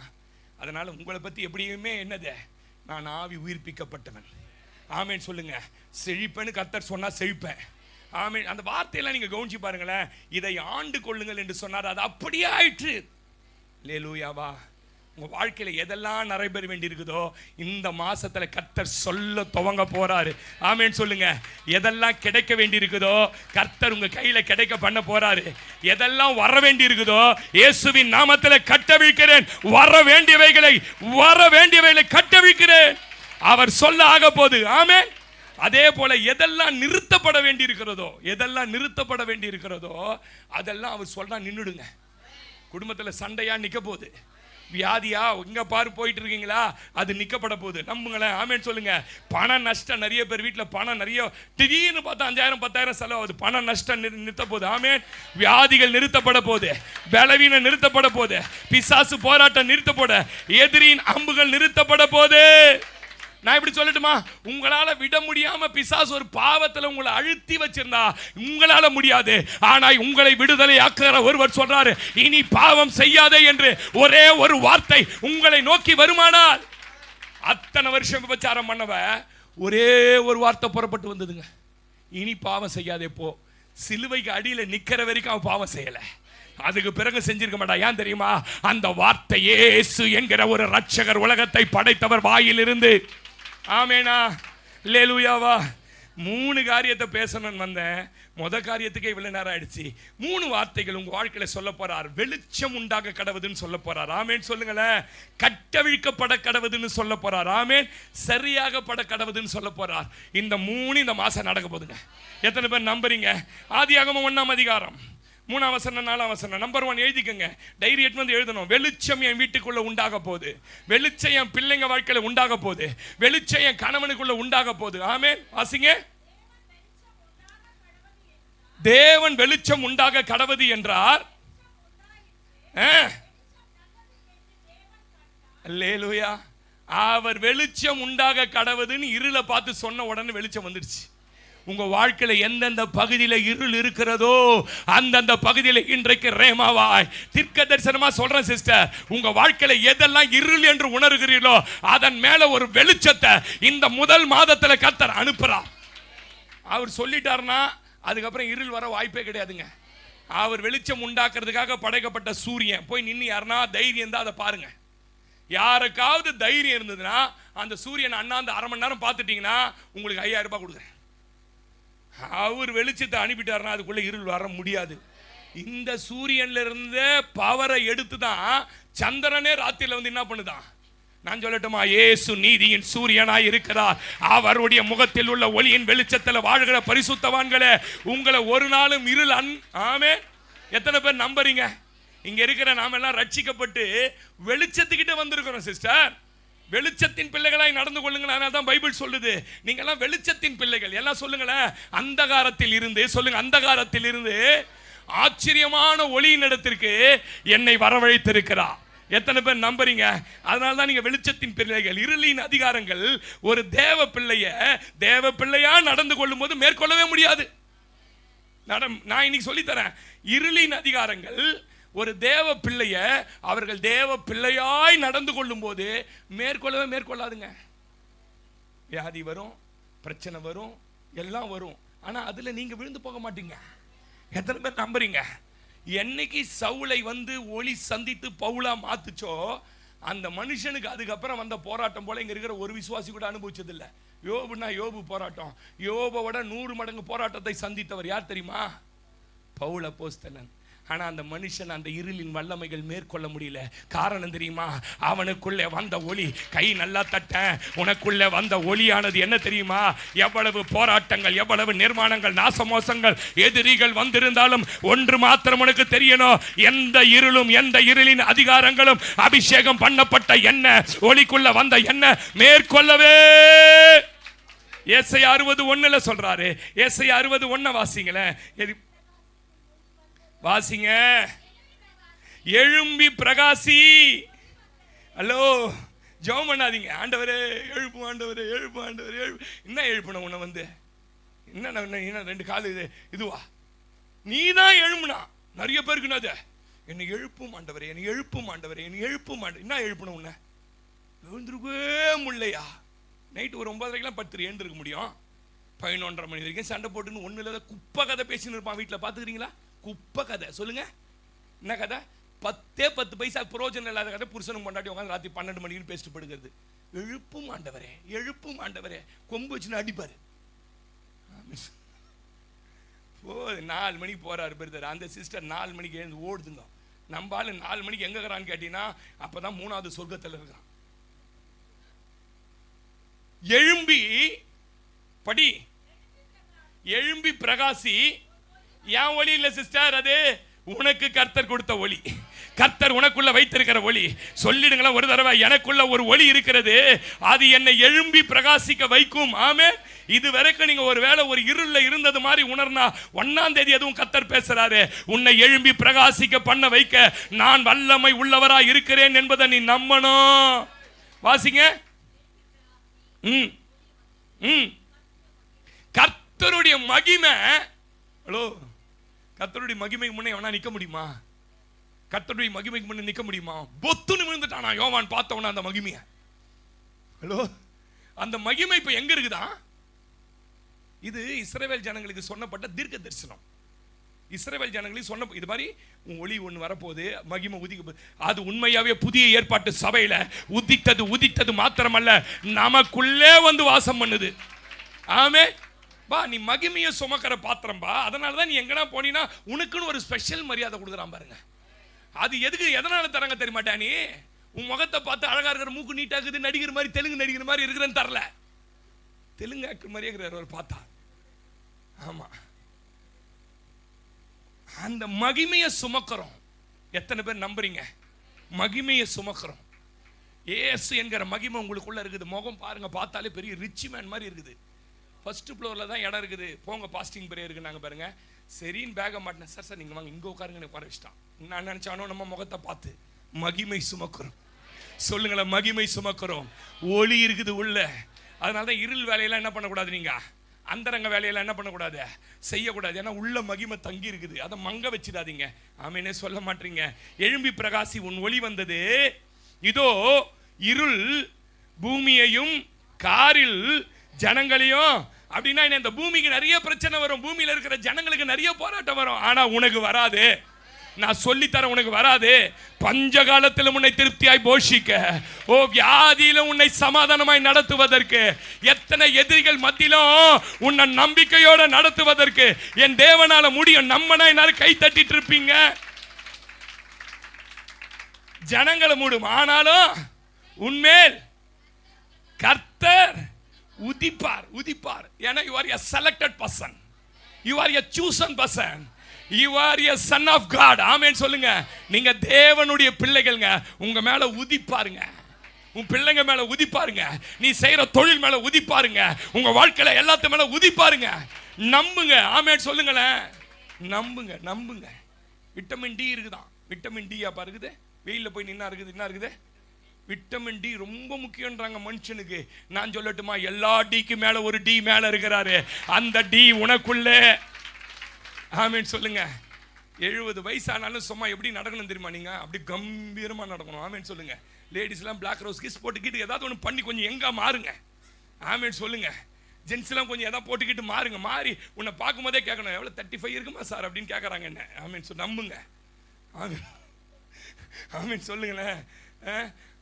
அதனால உங்களை பத்தி எப்படியுமே என்னது, நான் ஆவி உயிர்ப்பிக்கப்பட்டவன். ஆமேன் சொல்லுங்க. செழிப்பேன்னு கர்த்தர் சொன்னா செழிப்பேன். ஆமேன். அந்த வார்த்தையெல்லாம் நீங்க கவனிச்சு பாருங்களேன். இதை ஆண்டு கொள்ளுங்கள் என்று சொன்னார், அது அப்படியே ஆயிற்று. அல்லேலூயாவா. உங்க வாழ்க்கையில எதெல்லாம் நடைபெற வேண்டி இருக்குதோ இந்த மாசத்துல கர்த்தர் சொல்ல துவங்க போறாரு. ஆமேன் சொல்லுங்க. எதெல்லாம் கிடைக்க வேண்டி இருக்குதோ கர்த்தர் உங்க கையில கிடைக்க பண்ண போறாரு. எதெல்லாம் வர வேண்டி இருக்குதோ இயேசுவின் நாமத்துல கட்டவிழ்க்கிறேன். வர வேண்டியவைகளை கட்டவிழ்க்கிறேன். அவர் சொல்ல ஆக போது. ஆமென். அதே போல எதெல்லாம் நிறுத்தப்பட வேண்டி இருக்கிறதோ அதெல்லாம் அவர் சொல்றா நின்னுடுங்க. குடும்பத்துல சண்டையா நிக்க போகுது, வியாதியா இங்க பாரு போயிட்டு இருக்கீங்களா, அது நிக்கப்பட போகுது. நம்புங்களேன், ஆமென் சொல்லுங்க. பண நஷ்டம், நிறைய பேர் வீட்டில் பணம் நிறைய திடீர்னு பார்த்தா 5000 10,000 செலவாகுது. பண நஷ்டம் நிறுத்த போகுது. ஆமென். வியாதிகள் நிறுத்தப்பட போகுது, பலவீனம் நிறுத்தப்பட போகுது, பிசாசு போராட்டம் நிறுத்தப்பட, எதிரியின் அம்புகள் நிறுத்தப்பட போகுது. நான் இப்படி சொல்லட்டுமா, உங்களால விட முடியாம பிசாசு ஒரு பாவத்துல உங்களை அழுத்தி வச்சிருந்தா உங்களால முடியாது. ஆனா உங்களை விடுதலை ஆக்குற ஒருவர் சொல்றாரு, இனி பாவம் செய்யாதே என்று ஒரே ஒரு வார்த்தை உங்களை நோக்கி வருமானால், அத்தனை வருஷம் விபச்சாரம் பண்ணவ ஒரே ஒரு வார்த்தை புறப்பட்டு வந்ததுங்க, இனி பாவம் செய்யாதே போ. சிலுவைக்கு அடியில நிக்கிற வரைக்கும் அவன் பாவம் செய்யல, அதுக்கு பிறகு செஞ்சிருக்க மாட்டா. ஏன் தெரியுமா? அந்த வார்த்தை இயேசு என்கிற ஒரு ரட்சகர் உலகத்தை படைத்தவர் வாயிலிருந்து. ஆமேனா, அல்லேலூயாவா. 3 காரியத்தை பேசணும்னு வந்தேன். காரியத்துக்கே இவ்வளவு நேரம் ஆயிடுச்சு. 3 வார்த்தைகள் உங்க வாழ்க்கையில சொல்ல போறார். வெளிச்சம் உண்டாக கடவுதுன்னு சொல்ல போறார். ஆமேன் சொல்லுங்களேன். கட்டவிழ்க்கப்பட கடவுதுன்னு சொல்ல போறார். ஆமேன். சரியாக பட கடவுதுன்னு சொல்ல போறார். இந்த 3 இந்த மாசம் நடக்க போகுதுங்க. எத்தனை பேர் நம்புறீங்க? ஆதியாகமம் 1ஆம் அதிகாரம் 3ஆம் வசனம் 4ஆம் வசனம். நம்பர் 1 எழுதிக்கங்க, டைரி எடுத்து வந்து எழுதணும். வெளிச்சம் என் வீட்டுக்குள்ள உண்டாக போகுது, வெளிச்சம் என் பிள்ளைங்க வாழ்க்கையில உண்டாக போகுது, வெளிச்சம் என் கணவனுக்குள்ள உண்டாக போகுது. ஆமென். வாசிங்க. தேவன் வெளிச்சம் உண்டாக கடவுது என்றார். அல்லேலூயா. அவர் வெளிச்சம் உண்டாக கடவுதுன்னு இருளை பார்த்து சொன்ன உடனே வெளிச்சம் வந்துடுச்சு. உங்க வாழ்க்கையில எந்தெந்த பகுதியில் இருள் இருக்கிறதோ அந்தந்த பகுதியில் இன்றைக்கு ரேமாவாய் தீர்க்க தரிசனமா சொல்றேன் சிஸ்டர், உங்க வாழ்க்கையில எதெல்லாம் இருள் என்று உணர்கிறீர்களோ அதன் மேல ஒரு வெளிச்சத்தை இந்த முதல் மாதத்துல கர்த்தர் அனுப்புறார். அவர் சொல்லிட்டாருன்னா அதுக்கப்புறம் இருள் வர வாய்ப்பே கிடையாதுங்க. அவர் வெளிச்சம் உண்டாக்குறதுக்காக படைக்கப்பட்ட சூரியன் போய் நின்று யாருன்னா தைரியம் தான் அதை பாருங்க. யாருக்காவது தைரியம் இருந்ததுன்னா அந்த சூரியன் அண்ணாந்து 1/2 மணி நேரம் பார்த்துட்டீங்கன்னா உங்களுக்கு 5000 ரூபாய் கொடுக்குறேன். அவர் வெளிச்சத்தை அனுப்பிட்டாருன்னா அதுக்குள்ள இருள் வர முடியாது. இந்த சூரியன்ல இருந்த பவரை எடுத்து தான் சந்திரனே ராத்திரில வந்து என்ன பண்ணுதான்? நான் சொல்லட்டுமா, இயேசு நீதியின் சூரியனாய் இருக்கிறார். அவருடைய முகத்தில் உள்ள ஒளியின் வெளிச்சத்தில் வாழ்கிற பரிசுத்தவான்களே, உங்களை ஒரு நாளும் இருள் ஆமென். எத்தனை பேர் நம்புறீங்க? இங்க இருக்கிற நாம எல்லாம் ரட்சிக்கப்பட்டு வெளிச்சத்துக்கிட்ட வந்திருக்கிறோம் சிஸ்டர். வெளிச்சத்தின் பிள்ளைகளாய் நடந்து கொள்ளுங்கள். அதனால தான் பைபிள் சொல்லுது, நீங்க எல்லாம் வெளிச்சத்தின் பிள்ளைகள். எல்லாம் சொல்லுங்களேன், அந்தகாரத்தில் இருந்து சொல்லுங்க, அந்தகாரத்தில் இருந்து ஆச்சரியமான ஒளியின் இடத்திற்கு என்னை வரவழைத்திருக்கிறார். எத்தனை பேர் நம்புறீங்க? அதனால தான் நீங்க வெளிச்சத்தின் பிள்ளைகள். இருளின் அதிகாரங்கள் ஒரு தேவ பிள்ளையா நடந்து கொள்ளும் போது மேற்கொள்ளவே முடியாது. நான் இன்னைக்கு சொல்லித்தரேன். இருளின் அதிகாரங்கள் ஒரு தேவ பிள்ளைய அவர்கள் தேவ பிள்ளையாய் நடந்து கொள்ளும் போது மேற்கொள்ளாதுங்க. வியாதி வரும், பிரச்சனை வரும், எல்லாம் வரும். ஆனா அதுல நீங்க விழுந்து போக மாட்டீங்க. எத்தனை பேர் நம்புறீங்க? என்னைக்கு சவுலை வந்து ஒளி சந்தித்து பவுலா மாத்துச்சோ அந்த மனுஷனுக்கு அதுக்கப்புறம் வந்த போராட்டம் போல இங்க இருக்கிற ஒரு விசுவாசி கூட அனுபவிச்சது இல்ல. யோபுனா யோபு போராட்டம், யோபோட 100 மடங்கு போராட்டத்தை சந்தித்தவர் யார் தெரியுமா? பவுல் அப்போஸ்தலன். ஆனா அந்த மனுஷன் அந்த இருளின் வல்லமைகள் மேற்கொள்ள முடியல. காரணம் தெரியுமா? அவனுக்குள்ளே வந்த ஒளி. கை நல்லா தட்ட. உனக்குள்ளே வந்த ஒளியானது என்ன தெரியுமா? எவ்வளவு போராட்டங்கள், எவ்வளவு நிர்மாணங்கள், நாசமோசங்கள், எதிரிகள் வந்திருந்தாலும் ஒன்று மாத்திரம் உனக்கு தெரியணும், எந்த இருளும் எந்த இருளின் அதிகாரங்களும் அபிஷேகம் பண்ணப்பட்ட என்ன ஒளிக்குள்ள வந்த என்ன மேற்கொள்ளவே. ஏசாயா 60:1 சொல்றாரு. ஏசாயா 60:1 வாசிங்களேன். வாசிங்க. எழும்பி பிரகாசி. ஹலோ, ஜெபம் பண்ணாதீங்க. ஆண்டவரே எழுப்பு, ஆண்டவரே எழுப்பு, ஆண்டவரே எழுப்பு. என்ன எழுப்பணும் உன்னை வந்து? என்ன 2 கால் இதுவா? நீ தான் எழுப்புனா. நிறைய பேருக்கு என்னது? என்னை எழுப்பும் ஆண்டவரே, என்னை எழுப்பும் ஆண்டவரே, என்னை எழுப்பும் ஆண்டவரே. என்ன எழுப்பணும் உன்னை? எழுந்திருக்கவே முடியலையா? நைட்டு ஒரு 9:30 படுத்து எழுந்திருக்க முடியும்? 11:30 மணி வரைக்கும் சண்டை போட்டுன்னு ஒன்றும் இல்லாத குப்பை கதை பேசின்னு இருப்பான் வீட்டில். பார்த்துக்கிறீங்களா? குப்பை கதை. சொல்லுங்க, என்ன கதை? 10 பைசா புரோஜனம் இல்லாத கதை. புருஷனும் கொண்டாடி உட்காந்து ராத்திரி 12 மணிக்கு பேசிட்டு படுக்கிறது. எழுப்பும் ஆண்டவரே, எழுப்பும் ஆண்டவரே. கொம்பு வச்சுன்னு அடிப்பாரு. 4 மணிக்கு போறாரு பிரதர். அந்த சிஸ்டர் 4 மணிக்கு எழுந்து ஓடுதுங்க. நம்ம ஆளு 4 மணிக்கு எங்க இருக்கிறான்னு கேட்டீங்கன்னா அப்பதான் 3வது சொர்க்கத்தில் இருக்கான். எழும்பி படி. எழும்பி பிரகாசி. என் ஒளி இல்ல சிஸ்டர், அது உனக்கு கர்த்தர் கொடுத்த ஒளி. கர்த்தர் உனக்குள்ள வைத்திருக்கிற ஒளி. சொல்லிடுங்களா ஒரு தடவை, எனக்குள்ள ஒரு ஒளி இருக்கிறது, அது என்னை எழும்பி பிரகாசிக்க வைக்கும். ஆமென். இது வரைக்கும் நீங்க ஒருவேளை ஒரு இருள்ல இருந்தது மாதிரி உணர்னா 1ஆம் தேதி எதுவும் கர்த்தர் பேசுறாரு, உன்னை எழும்பி பிரகாசிக்க பண்ண வைக்க நான் வல்லமை உள்ளவரா இருக்கிறேன் என்பதை நீ நம்பணும். வாசிங்க. கர்த்தருடைய மகிமை. ஹலோ, கர்த்தருடைய மகிமைக்கு முன்னே எவனா நிக்க முடியுமா? கர்த்தருடைய மகிமைக்கு முன்னே நிக்க முடியுமா? பொத்துன்னு விழுந்துட்டானா யோவான் பார்த்தவன அந்த மகிமைய. ஹலோ, அந்த மகிமை இப்ப எங்க இருக்குதா? இது இஸ்ரவேல் ஜனங்களுக்கு சொன்னப்பட்ட தீர்க்க தரிசனம். இஸ்ரவேல் ஜனங்களுக்கு சொன்ன இது மாதிரி உன் ஒளி ஒன்று வரப்போகுது, மகிமை உதிக்க. அது உண்மையாவே புதிய ஏற்பாட்டு சபையில உதித்தது மாத்திரமல்ல, நமக்குள்ளே வந்து வாசம் பண்ணுது. ஆமே. பா, நீ மகிமையை சுமக்கிற பாத்திரம் பா. அதனாலதான் நீ எங்கனா போனீங்கன்னா உனக்குன்னு ஒரு ஸ்பெஷல் மரியாதை கொடுக்குறான் பாருங்க. அது எதுக்கு எதனால தராங்க தெரியுமா? நீ உன் முகத்தை பார்த்து அழகா இருக்கிற, மூக்கு நீட்டாக்குது, நடிகர் மாதிரி, தெலுங்கு நடிகர் மாதிரி இருக்கிறேன்னு தரல. தெலுங்கு ஆக்டர் மாதிரியே இருக்கிறார் பார்த்தா. ஆமா, அந்த மகிமையை சுமக்கிறோம். எத்தனை பேர் நம்புறீங்க? மகிமையை சுமக்கிறோம். ஏசு என்கிற மகிமை உங்களுக்குள்ள இருக்குது. முகம் பாருங்க, பார்த்தாலே பெரிய ரிச் மேன் மாதிரி இருக்குது. ஃபர்ஸ்ட் ஃப்ளோர்ல தான் இடம் இருக்குது. போங்க, பாஸ்டிங் பிரேயர் இருக்கு. நாங்க பாருங்க, சரின்னு பேக மாட்டேன். சார் நீங்க வாங்க, இங்க உட்காருங்க, உட்கார வச்சிட்டான். நான் நினைச்சானோ நம்ம முகத்தை பார்த்து மகிமை சுமக்கிறோம். சொல்லுங்களேன், மகிமை சுமக்கிறோம். ஒளி இருக்குது உள்ள. அதனாலதான் இருள் வேலையெல்லாம் என்ன பண்ணக்கூடாது, நீங்க அந்தரங்க வேலையெல்லாம் என்ன பண்ணக்கூடாது, செய்யக்கூடாது. ஏன்னா உள்ள மகிமை தங்கி இருக்குது. அதை மங்க வச்சிடாதீங்க. ஆமேனே சொல்ல மாட்டீங்க. எழும்பி பிரகாசி, உன் ஒளி வந்தது. இதோ இருள் பூமியையும் காரில் ஜனங்களையும். அப்படின்னா இந்த பூமிக்கு நிறைய பிரச்சனை வரும், பூமியில இருக்கிற ஜனங்களுக்கு நிறைய போராட்டம் வரும். ஆனா உனக்கு வராது. நான் சொல்லித்தர, உனக்கு வராது. பஞ்ச காலத்தில் உன்னை திருப்தியாய் போஷிக்க, ஓ வியாதியில உன்னை சமாதானமாய் நடத்துவதற்கு, எத்தனை எதிரிகள் மத்தியிலும் உன்னை நம்பிக்கையோட நடத்துவதற்கு என் தேவனால முடியும். நம்மனா எல்லாரும் கை தட்டிட்டு இருப்பீங்க, ஜனங்களை மூடும். ஆனாலும் உன்மேல் கர்த்தர் உதிப்பார். ஏன்னா you are a selected person, you are a chosen person, you are a son of God. ஆமென் சொல்லுங்க. நீங்க தேவனுடைய பிள்ளைகள்ங்க. உங்க மேல உதிப்பாருங்க, உன் பிள்ளைங்க மேல உதிப்பாருங்க, நீ செய்யற தொழில் மேல உதிப்பாருங்க, உங்க வாழ்க்கையில எல்லாத்து மேல உதிப்பாருங்க. நம்புங்க. ஆமென் சொல்லுங்களேன். நம்புங்க. விட்டமின் டி இருக்குதான். விட்டமின் டி அப்ப இருக்குது. வெயில்ல போய் நின்னா இருக்குது. விட்டமின் டி ரொம்ப முக்கியம்ன்றாங்க மனுஷனுக்கு. நான் சொல்லட்டுமா, எல்லா டிக்கு மேல ஒரு டி மேல இருக்கிறாரு. அந்த டி உனக்குள்ளே. ஆமென் சொல்லுங்க. 70 வயசானாலும் சும்மா எப்படி நடக்கணும் தெரியுமா? நீங்க அப்படி கம்பீரமா நடக்கணும். ஆமென் சொல்லுங்க. லேடிஸ் எல்லாம் பிளாக் ரோஸ் கிஸ் போட்டுக்கிட்டு ஏதாவது ஒன்று பண்ணி கொஞ்சம் எங்க மாறுங்க. ஆமென் சொல்லுங்க. ஜென்ஸ் எல்லாம் கொஞ்சம் ஏதாவது போட்டுக்கிட்டு மாறுங்க. மாறி உன்னை பார்க்கும் போதே கேட்கணும், எவ்வளவு 35 இருக்குமா சார் அப்படின்னு கேட்கறாங்க என்ன. ஆமென் சொல்லி நம்புங்க. ஆமென் சொல்லுங்களேன்.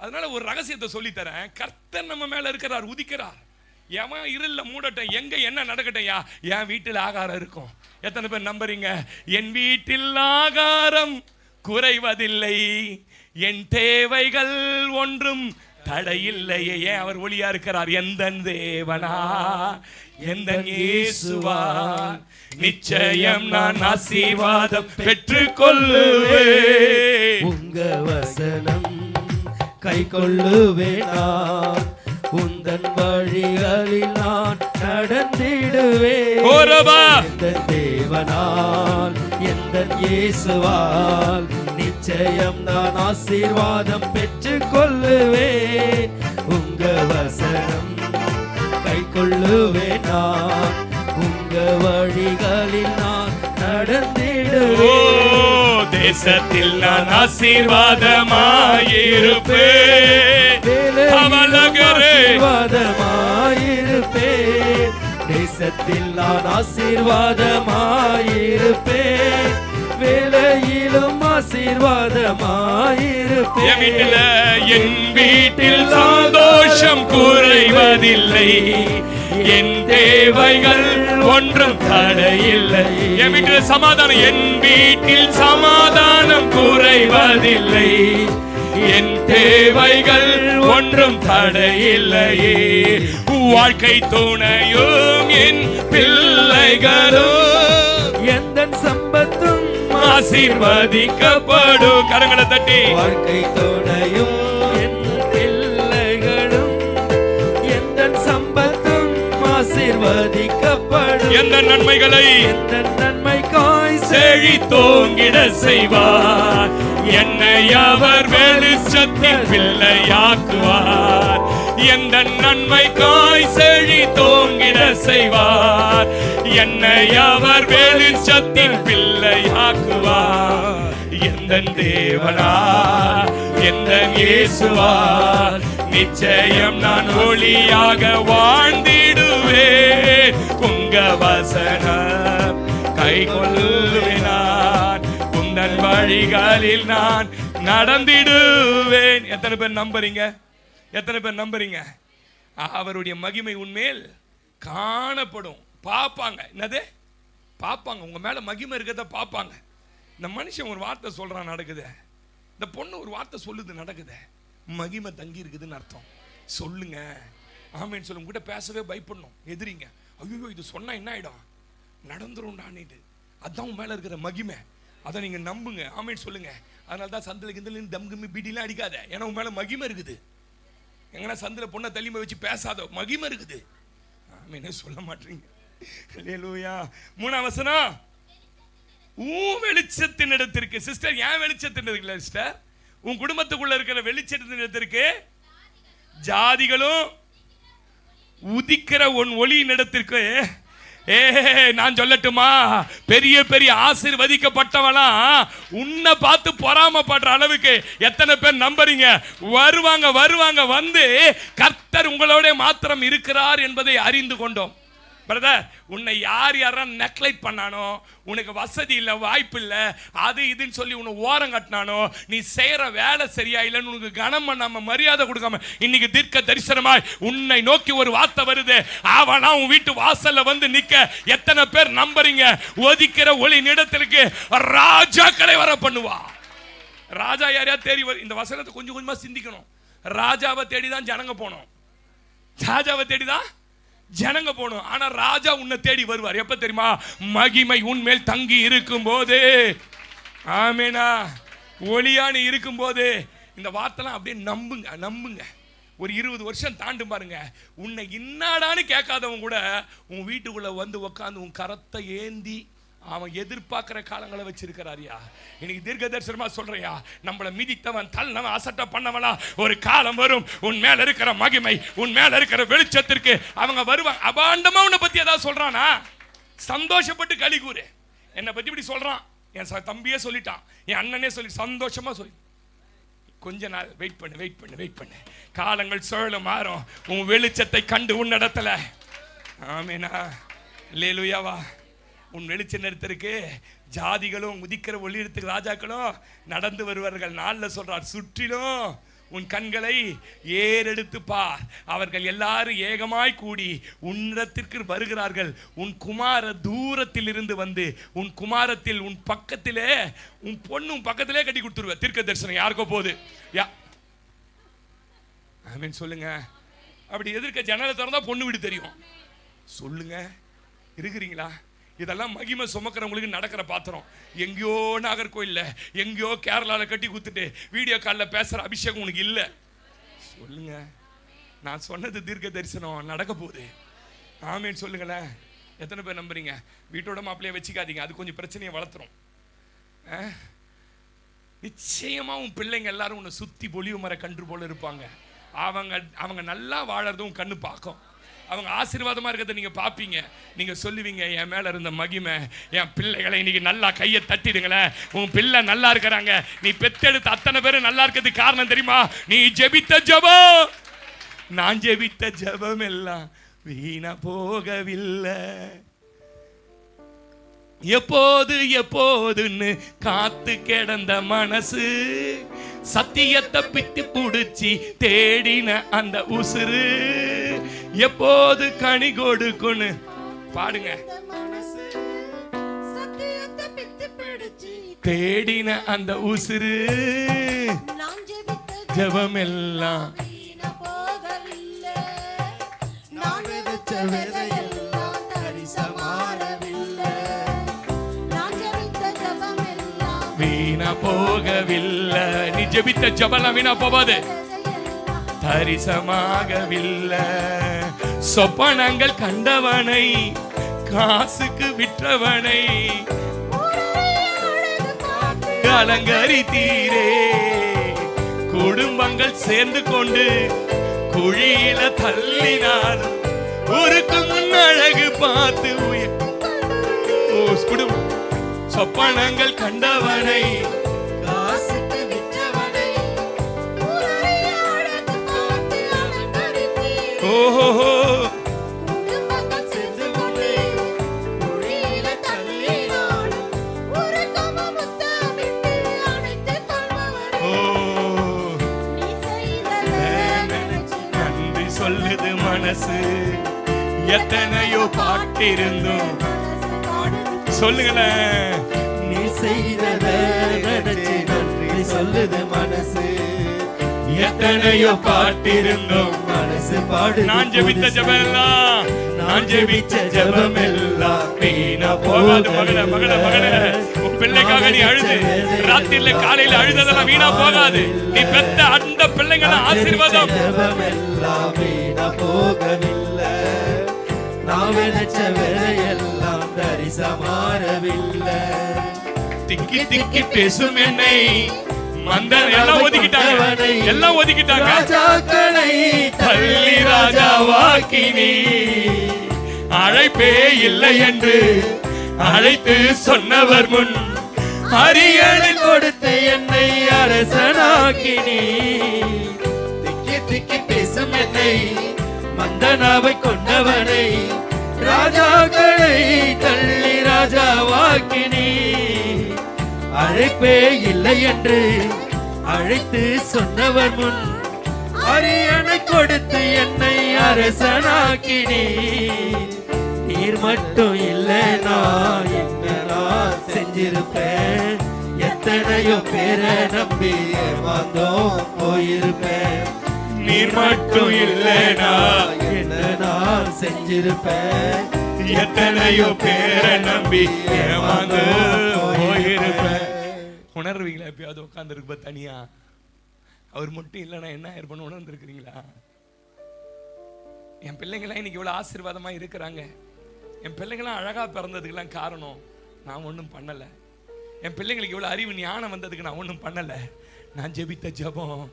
அதனால ஒரு ரகசியத்தை சொல்லி தரேன். கர்த்தர் நம்ம மேல இருக்கிறார், உதிக்கிறார். எவன் இருள்ல மூடட்டும், எங்க என்ன நடக்கட்டும், என் வீட்டில் ஆகாரம் இருக்கும். எத்தனை பேர் நம்புறீங்க? என் வீட்டில் ஆகாரம் குறைவதில்லை, என் தேவைகள் ஒன்றும் தடையில்லையே. ஏன் அவர் ஒளியா இருக்கிறார். எந்த தேவனா, எந்த இயேசுவா, நிச்சயம் நான் ஆசீர்வாதம் பெற்றுக் கொள்ளுவேன்.
உங்க வசனம் கை கொள்ளுவேன், உந்தன் வழிகளில் நான் நடந்திடுவேன்.
எந்த
தேவனால், எந்த இயேசுவால், நிச்சயம் நான் ஆசீர்வாதம் பெற்றுக் கொள்ளுவேன். உங்க வசனம் கை கொள்ளுவேன், உங்க வழிகளில் நான் நடந்திடுவேன்.
தேசத்தில் நான் ஆசீர்வாதமாயிருப்பேன்.
தேசத்தில் நான் ஆசீர்வாதமாயிருப்பேன், வேலையிலும் ஆசீர்வாதமாயிருப்பேன்.
என் வீட்டில் சந்தோஷம் குறைவதில்லை, என் தேவைகள் ஒன்றும் தடையில்லை. என் வீட்டில் சமாதானம், என் வீட்டில் சமாதானம் குறைவதில்லை, என் தேவைகள் ஒன்றும் தடையில்லையே. வாழ்க்கை துணையும் என் பிள்ளைகளும்
எந்தன் சம்பத்தும்
ஆசீர்வதிக்கப்படும். கரங்களை தட்டி.
வாழ்க்கை துணையும் என் பிள்ளைகளும் எந்தன் சம்பத்தும் ஆசீர்வதிக்கப்படும்.
எந்த நன்மைகளை
எந்தன் நன்மைக்காய்
செழித்தோங்கிட செய்வார். என்னை அவர் வெளிச்சத்தின் பிள்ளையாக்குவார். எந்த நன்மைக்காய் செழித்தோங்கிட செய்வார். என்னை அவர் வெளிச்சத்தின் பிள்ளையாக்குவார். எந்த தேவனார் எந்த இயேசுவார் நிச்சயம் நான் ஒளியாக வாழ்ந்திடுவேன். உங்க வசனம் கை கொள்ளுவேன். உந்தன் வழிகளில் நான் நடந்திடுவேன். எத்தனை பேர் நம்புறீங்க? எத்தனை பேர் நம்புறீங்க? அவருடைய மகிமை உன்மேல் காணப்படும். பார்ப்பாங்க. என்னது? பார்ப்பாங்க. உங்க மேல மகிமை இருக்கிறத பார்ப்பாங்க. இந்த மனுஷன் ஒரு வார்த்தை சொல்றான், நடக்குது. இந்த பொண்ணு ஒரு வார்த்தை சொல்லுது, நடக்குது. மகிமை தங்கி இருக்குதுன்னு அர்த்தம். சொல்லுங்க, ஆமேன்னு சொல்லுங்க. கூட பேசவே பயப்படணும். எதிரிங்க, ஐயோ இது சொன்னா என்ன ஆயிடும், நடந்துரும்டான்னுட்டு. அதான் உன் மேல இருக்கிற மகிமை. அதை நீங்க நம்புங்க. ஆமேன்னு சொல்லுங்க. அதனால தான் சந்தில கிந்தல தம் கம்மி பீடிலாம் அடிக்காத. ஏன்னா உன் மேல மகிமை இருக்குது. எங்கன்னா சந்தில பொண்ணை தள்ளிமை வச்சு பேசாத, மகிமை இருக்குது. ஆமேன்னு சொல்ல மாட்டீங்க. அல்லேலூயா. 3ஆம் வசனம், உன் வெளிச்சத்தின் இடத்திற்கு. சிஸ்டர், ஏன் வெளிச்சத்தின் இடத்துல சிஸ்டர்? உன் குடும்பத்துக்குள்ள இருக்கிற வெளிச்சத்தின் இடத்திற்கு ஜாதிகளும் உதிக்கிற உன் ஒளியின் இடத்திற்கு. நான் சொல்லட்டுமா, பெரிய பெரிய ஆசீர்வதிக்கப்பட்டவனா உன்னை பார்த்து பொறாமப்படுற அளவுக்கு எத்தனை பேர் நம்புறீங்க? வருவாங்க வருவாங்க, வந்து கர்த்தர் உங்களோட மாத்திரம் இருக்கிறார் என்பதை அறிந்து கொண்டோம். பிரதர், உன்னை யார் யாரும் நெக்லைட் பண்ணானோ, உனக்கு வசதி இல்லை, வாய்ப்பு இல்லை, அது இதுன்னு சொல்லி உன்னை ஓரம் கட்டினானோ, நீ செய்யற வேலை சரியா இல்லைன்னு உனக்கு கனம் பண்ணாம மரியாதை கொடுக்காம, இன்னைக்கு தீர்க்க தரிசனமாய் உன்னை நோக்கி ஒரு வார்த்தை வருது. அவனா உன் வீட்டு வாசல்ல வந்து நிக்க எத்தனை பேர் நம்புறீங்க? ஒதிக்கிற ஒளி நிடத்திற்கு ராஜாக்களை வர பண்ணுவா. ராஜா யாரையா தேடி இந்த வசனத்தை கொஞ்சம் கொஞ்சமா சிந்திக்கணும். ராஜாவை தேடிதான் ஜனங்க போனோம். ராஜாவை தேடிதான் ஜனங்க போகணும். ஆனா ராஜா உன்னை தேடி வருவார். எப்ப தெரியுமா? மகிமை உன்மேல் தங்கி இருக்கும் போது. ஆமேனா? ஒளியானி இருக்கும் போது. இந்த வார்த்தைலாம் அப்படியே நம்புங்க, நம்புங்க. ஒரு 20 வருஷம் தாண்டும் பாருங்க, உன்னை இன்னாடான்னு கேட்காதவன் கூட உன் வீட்டுக்குள்ள வந்து உட்காந்து உன் கரத்தை ஏந்தி அவன் எதிர்பார்க்கிற காலங்களை வச்சிருக்கிறாரியா. இன்னைக்கு தீர்க்க தரிசனமா சொல்றியா, நம்மளை மிதித்தவன் தள்ளவன் அசட்டை பண்ணவனா ஒரு காலம் வரும். உன் மேல இருக்கிற மகிமை, உன் மேல இருக்கிற வெளிச்சத்திற்கு அவங்க வருவாங்க. அபாண்டமா உன்னை பத்தி ஏதாவது சொல்றானா, சந்தோஷப்பட்டு களி கூறு. என்னை பத்தி இப்படி சொல்றான், என் தம்பியே சொல்லிட்டான், என் அண்ணனே சொல்லி சந்தோஷமா சொல்லி. கொஞ்ச நாள் வெயிட் பண்ணு, வெயிட் பண்ணு, வெயிட் பண்ணு. காலங்கள் சுழல மாறும். உன் வெளிச்சத்தை கண்டு உன்னிடத்துல. ஆமேனா? அல்லேலூயாவா. உன் வெளிச்ச நேரத்திற்கு ஜாதிகளும் உதிக்கிற ஒளியிடத்துக்கு ராஜாக்களும் நடந்து வருவார்கள். நாள்ல சொல்றார், சுற்றிலும் உன் கண்களை ஏறெடுத்து பார். அவர்கள் எல்லாரும் ஏகமாய் கூடி உன்னிடத்திற்கு வருகிறார்கள். உன் குமார தூரத்தில் இருந்து வந்து உன் குமாரத்தில் உன் பக்கத்திலே உன் பொண்ணு பக்கத்திலே கட்டி கொடுத்துருவ. தீர்க்க தரிசனம் யாருக்கோ போகுது. ஆமீன் சொல்லுங்க. அப்படி எதிர்க்க ஜன்னலை திறந்தா பொண்ணு வீடு தெரியும். சொல்லுங்க, இருக்கிறீங்களா? இதெல்லாம் மகிமை சுமக்கிறவங்களுக்கு நடக்கிற பாத்திரம். எங்கேயோ நாகர்கோயில்ல, எங்கேயோ கேரளாவில் கட்டி குத்துட்டு வீடியோ காலில் பேசுகிற அபிஷேகம் உனக்கு இல்லை. சொல்லுங்க, நான் சொன்னது தீர்க்க தரிசனம் நடக்க போகுது. ஆமேன்னு சொல்லுங்களேன். எத்தனை பேர் நம்புறீங்க? வீட்டோட மாப்பிள்ளைய வச்சுக்காதீங்க, அது கொஞ்சம் பிரச்சனையை வளர்த்துரும். நிச்சயமா உன் பிள்ளைங்க எல்லாரும் உன்னை சுத்தி பொலிவு மர கன்று போல இருப்பாங்க. அவங்க நல்லா வாழறதும் கண்ணு பார்க்கும். அவங்க ஆசீர்வாதமா இருக்கிறத நீங்க பாப்பீங்க. நீங்க சொல்லுவீங்க, என் மேல இருந்த மகிமை என் பிள்ளைகளை இன்னைக்கு நல்லா கையை தட்டிடுங்களேன். உன் பிள்ளை நல்லா இருக்கிறாங்க. நீ பெத்தெடுத்த அத்தனை பேரும் நல்லா இருக்கிறதுக்கு காரணம் தெரியுமா? நீ ஜெபித்த ஜெபம். நான் ஜெபித்த ஜெபம் எல்லாம் வீணா போகவில்லை. எப்போது எப்போதுன்னு காத்து கிடந்த மனசு சத்தியத்தை பித்து புடிச்சி தேடின அந்த உசுறு எப்போது கனி கொடுக்குன்னு பாடுங்க. தேடின அந்த உசுறு ஜெபம் எல்லாம்
விதையெல்லாம் தரிசமாறவில்லை. நான் ஜெபித்த ஜெபம் எல்லாம்
வீணா போகவில்லை. நீ ஜெபித்த ஜெபம் வீணா போவாது, தரிசமாகவில்லை. சொப்பனங்கள் கண்டவனை, காசுக்கு விற்றவனை அலங்கரித்தீரே. குடும்பங்கள் சேர்ந்து கொண்டு குழியில தள்ளினாலும் ஊருக்கு முன் அழகு பார்த்து குடும்பம். சொப்பனங்கள் கண்டவனை,
காசுக்கு விற்றவனை
ஓஹோ
குடும்பங்கள் சேர்ந்து கொண்டு குழியில தள்ளினாலும் உருக்கம முத்தமிட்டு அணைத்துக் கொள்பவனே.
ஓ
நீ செய்ததை நினைச்சு
நன்றி சொல்லுது மனசு. எத்தனையோ பாட்டிருந்தோம், சொல்லுங்களேன்.
நீ செய்ததை நினைச்சு நன்றி சொல்லுது மனசு.
எத்தனையோ பாட்டிருந்தோம்,
மனசு பாடு.
நான் ஜெபித்த ஜெபமெல்லாம், நான் ஜெபிச்ச ஜெபமெல்லாம் வீணா போகாது. மகளே மகளே மகளே, உன் பிள்ளைக்காக நீ அழுது ராத்திரில காலையில அழுததெல்லாம் வீணா போகாது. நீ பெத்த அந்த பிள்ளைங்கள ஆசீர்வாதம்.
ஜெபமெல்லாம் வீணா போகவில்லை. நான் விதைச்ச விதையெல்லாம் தரிசமாறவில்லை.
திக்கி திக்கி பேசும் என்னை மந்தன் எல்லாம் ஒதுக்கிட்டாங்க, எல்லாம் ஒதுக்கிட்டாங்க.
ராஜாக்களை
தள்ளி ராஜாவாக்கினி அழைப்பே இல்லை என்று அழைத்து சொன்னவர் முன்
அரியணை கொடுத்து என்னை அரசனாக்கினி. திக்கி திக்கி பேசும் என்னை மந்தனாவை கொண்டவனை ராஜாக்களை தள்ளி ராஜாவாக்கினி. அழைப்பே இல்லை என்று அழைத்து சொன்னவர் முன் அரியணை கொடுத்து என்னை அரசனாக்கினி. நீர் மட்டும் இல்லைனா என்ன நான் செஞ்சிருப்பேன். எத்தனையோ பேரை நம்பி ஏமாந்தோம் போயிருப்பேன்.
நீர் மட்டும் இல்லைனா
என்ன நான் செஞ்சிருப்பேன்.
எத்தனையோ பேரை நம்பி ஏமாந்து போயிருப்பேன். உணர்வீங்களா? எப்பயாவது உட்கார்ந்து இருப்ப தனியா அவர் மட்டும் இல்லைன்னா என்ன ஆயிருப்பேன்னு உணர்ந்துருக்கிறீங்களா? என் பிள்ளைங்களாம் இன்னைக்கு இவ்வளவு ஆசீர்வாதமா இருக்கிறாங்க. என் பிள்ளைங்களாம் அழகா பிறந்ததுக்கெல்லாம் காரணம் நான் ஒன்றும் பண்ணல. என் பிள்ளைங்களுக்கு இவ்வளவு அறிவு ஞானம் வந்ததுக்கு நான் ஒன்றும் பண்ணல. நான் ஜெபித்த ஜெபம்,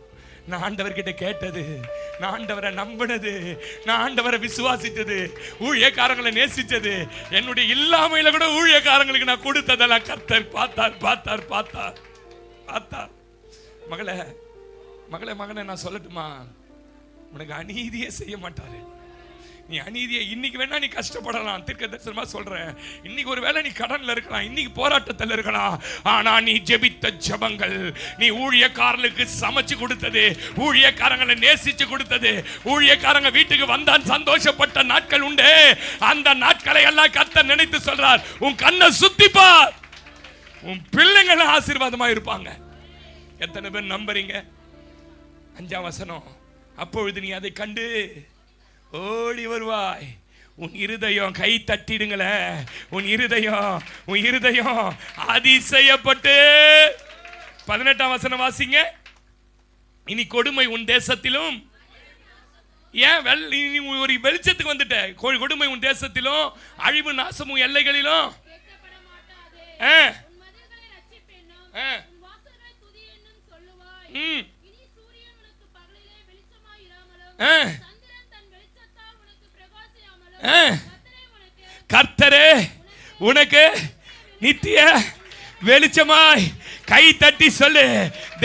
நான் ஆண்டவர்கிட்ட கேட்டது, நான் ஆண்டவரை நம்பினது, நான் ஆண்டவரை விசுவாசித்தது, ஊழியக்காரங்களை நேசிச்சது, என்னுடைய இல்லாமையில கூட ஊழியக்காரங்களுக்கு நான் கொடுத்ததெல்லாம் கர்த்தர் பார்த்தார் பார்த்தார் பார்த்தார் பார்த்தார். மகளே மகளே மகனே, நான் சொல்லட்டுமா, உனக்கு அநீதியே செய்ய மாட்டாரு. நீ அநீதியை இன்னைக்கு வேணா நீ கஷ்டப்படலாம், தீர்க்கதரிசனமா சொல்றேன். இன்னைக்கு ஒரு வேளை நீ கடன்ல இருக்கலாம், இன்னைக்கு போராட்டத்தில் இருக்கலாம். ஆனா நீ ஜெபித்த ஜெபங்கள், நீ ஊழியக்காரர்களுக்கு சமைச்சு கொடுத்தது, ஊழியக்காரங்களை நேசிச்சு கொடுத்தது, ஊழியக்காரங்க வீட்டுக்கு வந்தான் சந்தோஷப்பட்ட நாட்கள் உண்டு. அந்த நாட்களை எல்லாம் கர்த்தர் நினைத்து சொல்றார், உன் கண்ணை சுத்திப்பார், உன் பிள்ளைங்க ஆசீர்வாதமா இருப்பாங்க. எத்தனை பேர் நம்புறீங்க? 5ஆம் வசனம், அப்பொழுது நீ அதை கண்டு ஓடி வருவாய். உன் இருதயம் கை தட்டிடுங்கள, உன் இருதயம் அதிசயப்பட்டு. 18ஆம் வசனம் வாசிங்க. இனி கொடுமை உன் தேசத்திலும், ஏன் ஒரு வெளிச்சத்துக்கு வந்துட்ட, கொடுமை உன் தேசத்திலும் அழிவு நாசமும் எல்லைகளிலும் கர்த்தரே உனக்கு நித்திய வெளிச்சமாய். கை தட்டி சொல்லு,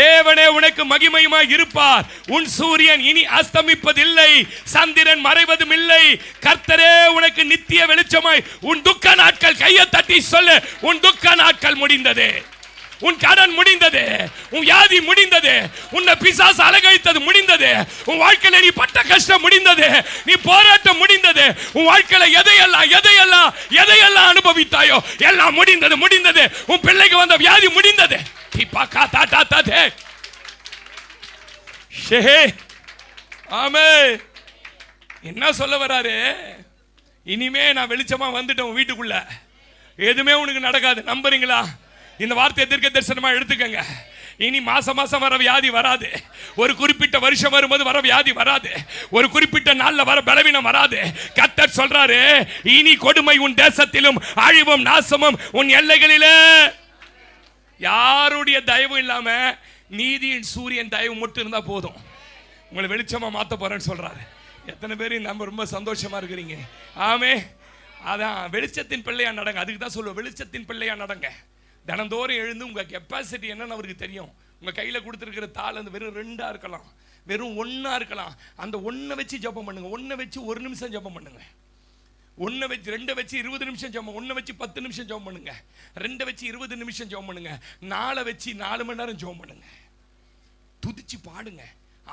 தேவனே உனக்கு மகிமையுமாய் இருப்பார். உன் சூரியன் இனி அஸ்தமிப்பதில்லை, சந்திரன் மறைவதும் இல்லை. கர்த்தரே உனக்கு நித்திய வெளிச்சமாய். உன் துக்க நாட்கள், கையை தட்டி சொல்லு, உன் துக்க நாட்கள் முடிந்தது, உன் கடன் முடிந்தது, உன் வியாதி முடிந்தது, உன்னை பிசாசு அலங்கழித்தது முடிந்தது, உன் வாழ்க்கையில நீ பட்ட கஷ்டம் முடிந்தது, நீ போராட்டம் முடிந்தது, உன் வாழ்க்கையில எதையெல்லாம் அனுபவித்தாயோ எல்லாம் முடிந்தது. உன் பிள்ளைக்கு வந்த வியாதி முடிந்தது. ஆமே. என்ன சொல்ல வராரு? இனிமே நான் வெளிச்சமா வந்துட்டேன் உன் வீட்டுக்குள்ள, எதுவுமே உனக்கு நடக்காது. நம்புறீங்களா? இந்த வார்த்தை தீர்க்க தரிசனமா எடுத்துக்கங்க. இனி மாசம் மாசம் வர வியாதி வராது. ஒரு குறிப்பிட்ட வருஷம் வரும்போது வர வியாதி வராது. ஒரு குறிப்பிட்ட நாள்ல வர பலவீனம் வராது. கர்த்தர் சொல்றாரு, இனி கொடுமை உன் தேசத்திலும் அழிவும் நாசமும் உன் எல்லைகளிலே. யாருடைய தயவும் இல்லாம நீதியின் சூரியன் தயவு மட்டும் இருந்தா போதும். உங்களை வெளிச்சமா மாத்த போறேன்னு சொல்றாரு. எத்தனை பேர் நம்ம ரொம்ப சந்தோஷமா இருக்கிறீங்க? ஆமே. அதான் வெளிச்சத்தின் பிள்ளையா நடங்க. அதுக்கு தான் சொல்லுவோம், வெளிச்சத்தின் பிள்ளையா நடங்க. தினந்தோறும் எழுந்து உங்க கெப்பாசிட்டி என்னன்னு அவருக்கு தெரியும். உங்க கையில கொடுத்துருக்கிற தாள் அந்த வெறும் 2 இருக்கலாம், வெறும் 1 இருக்கலாம். அந்த 1 வச்சு ஜெபம் பண்ணுங்க. 1 வச்சு 1 நிமிஷம் ஜெபம் பண்ணுங்க. 1 வச்சு 2 வச்சு 20 நிமிஷம் ஜெபம். 1 வச்சு 10 நிமிஷம் ஜெபம் பண்ணுங்க. 2 வச்சு 20 நிமிஷம் ஜெபம் பண்ணுங்க. 4 வச்சு 4 மணி நேரம் ஜெபம் பண்ணுங்க. துதிச்சு பாடுங்க,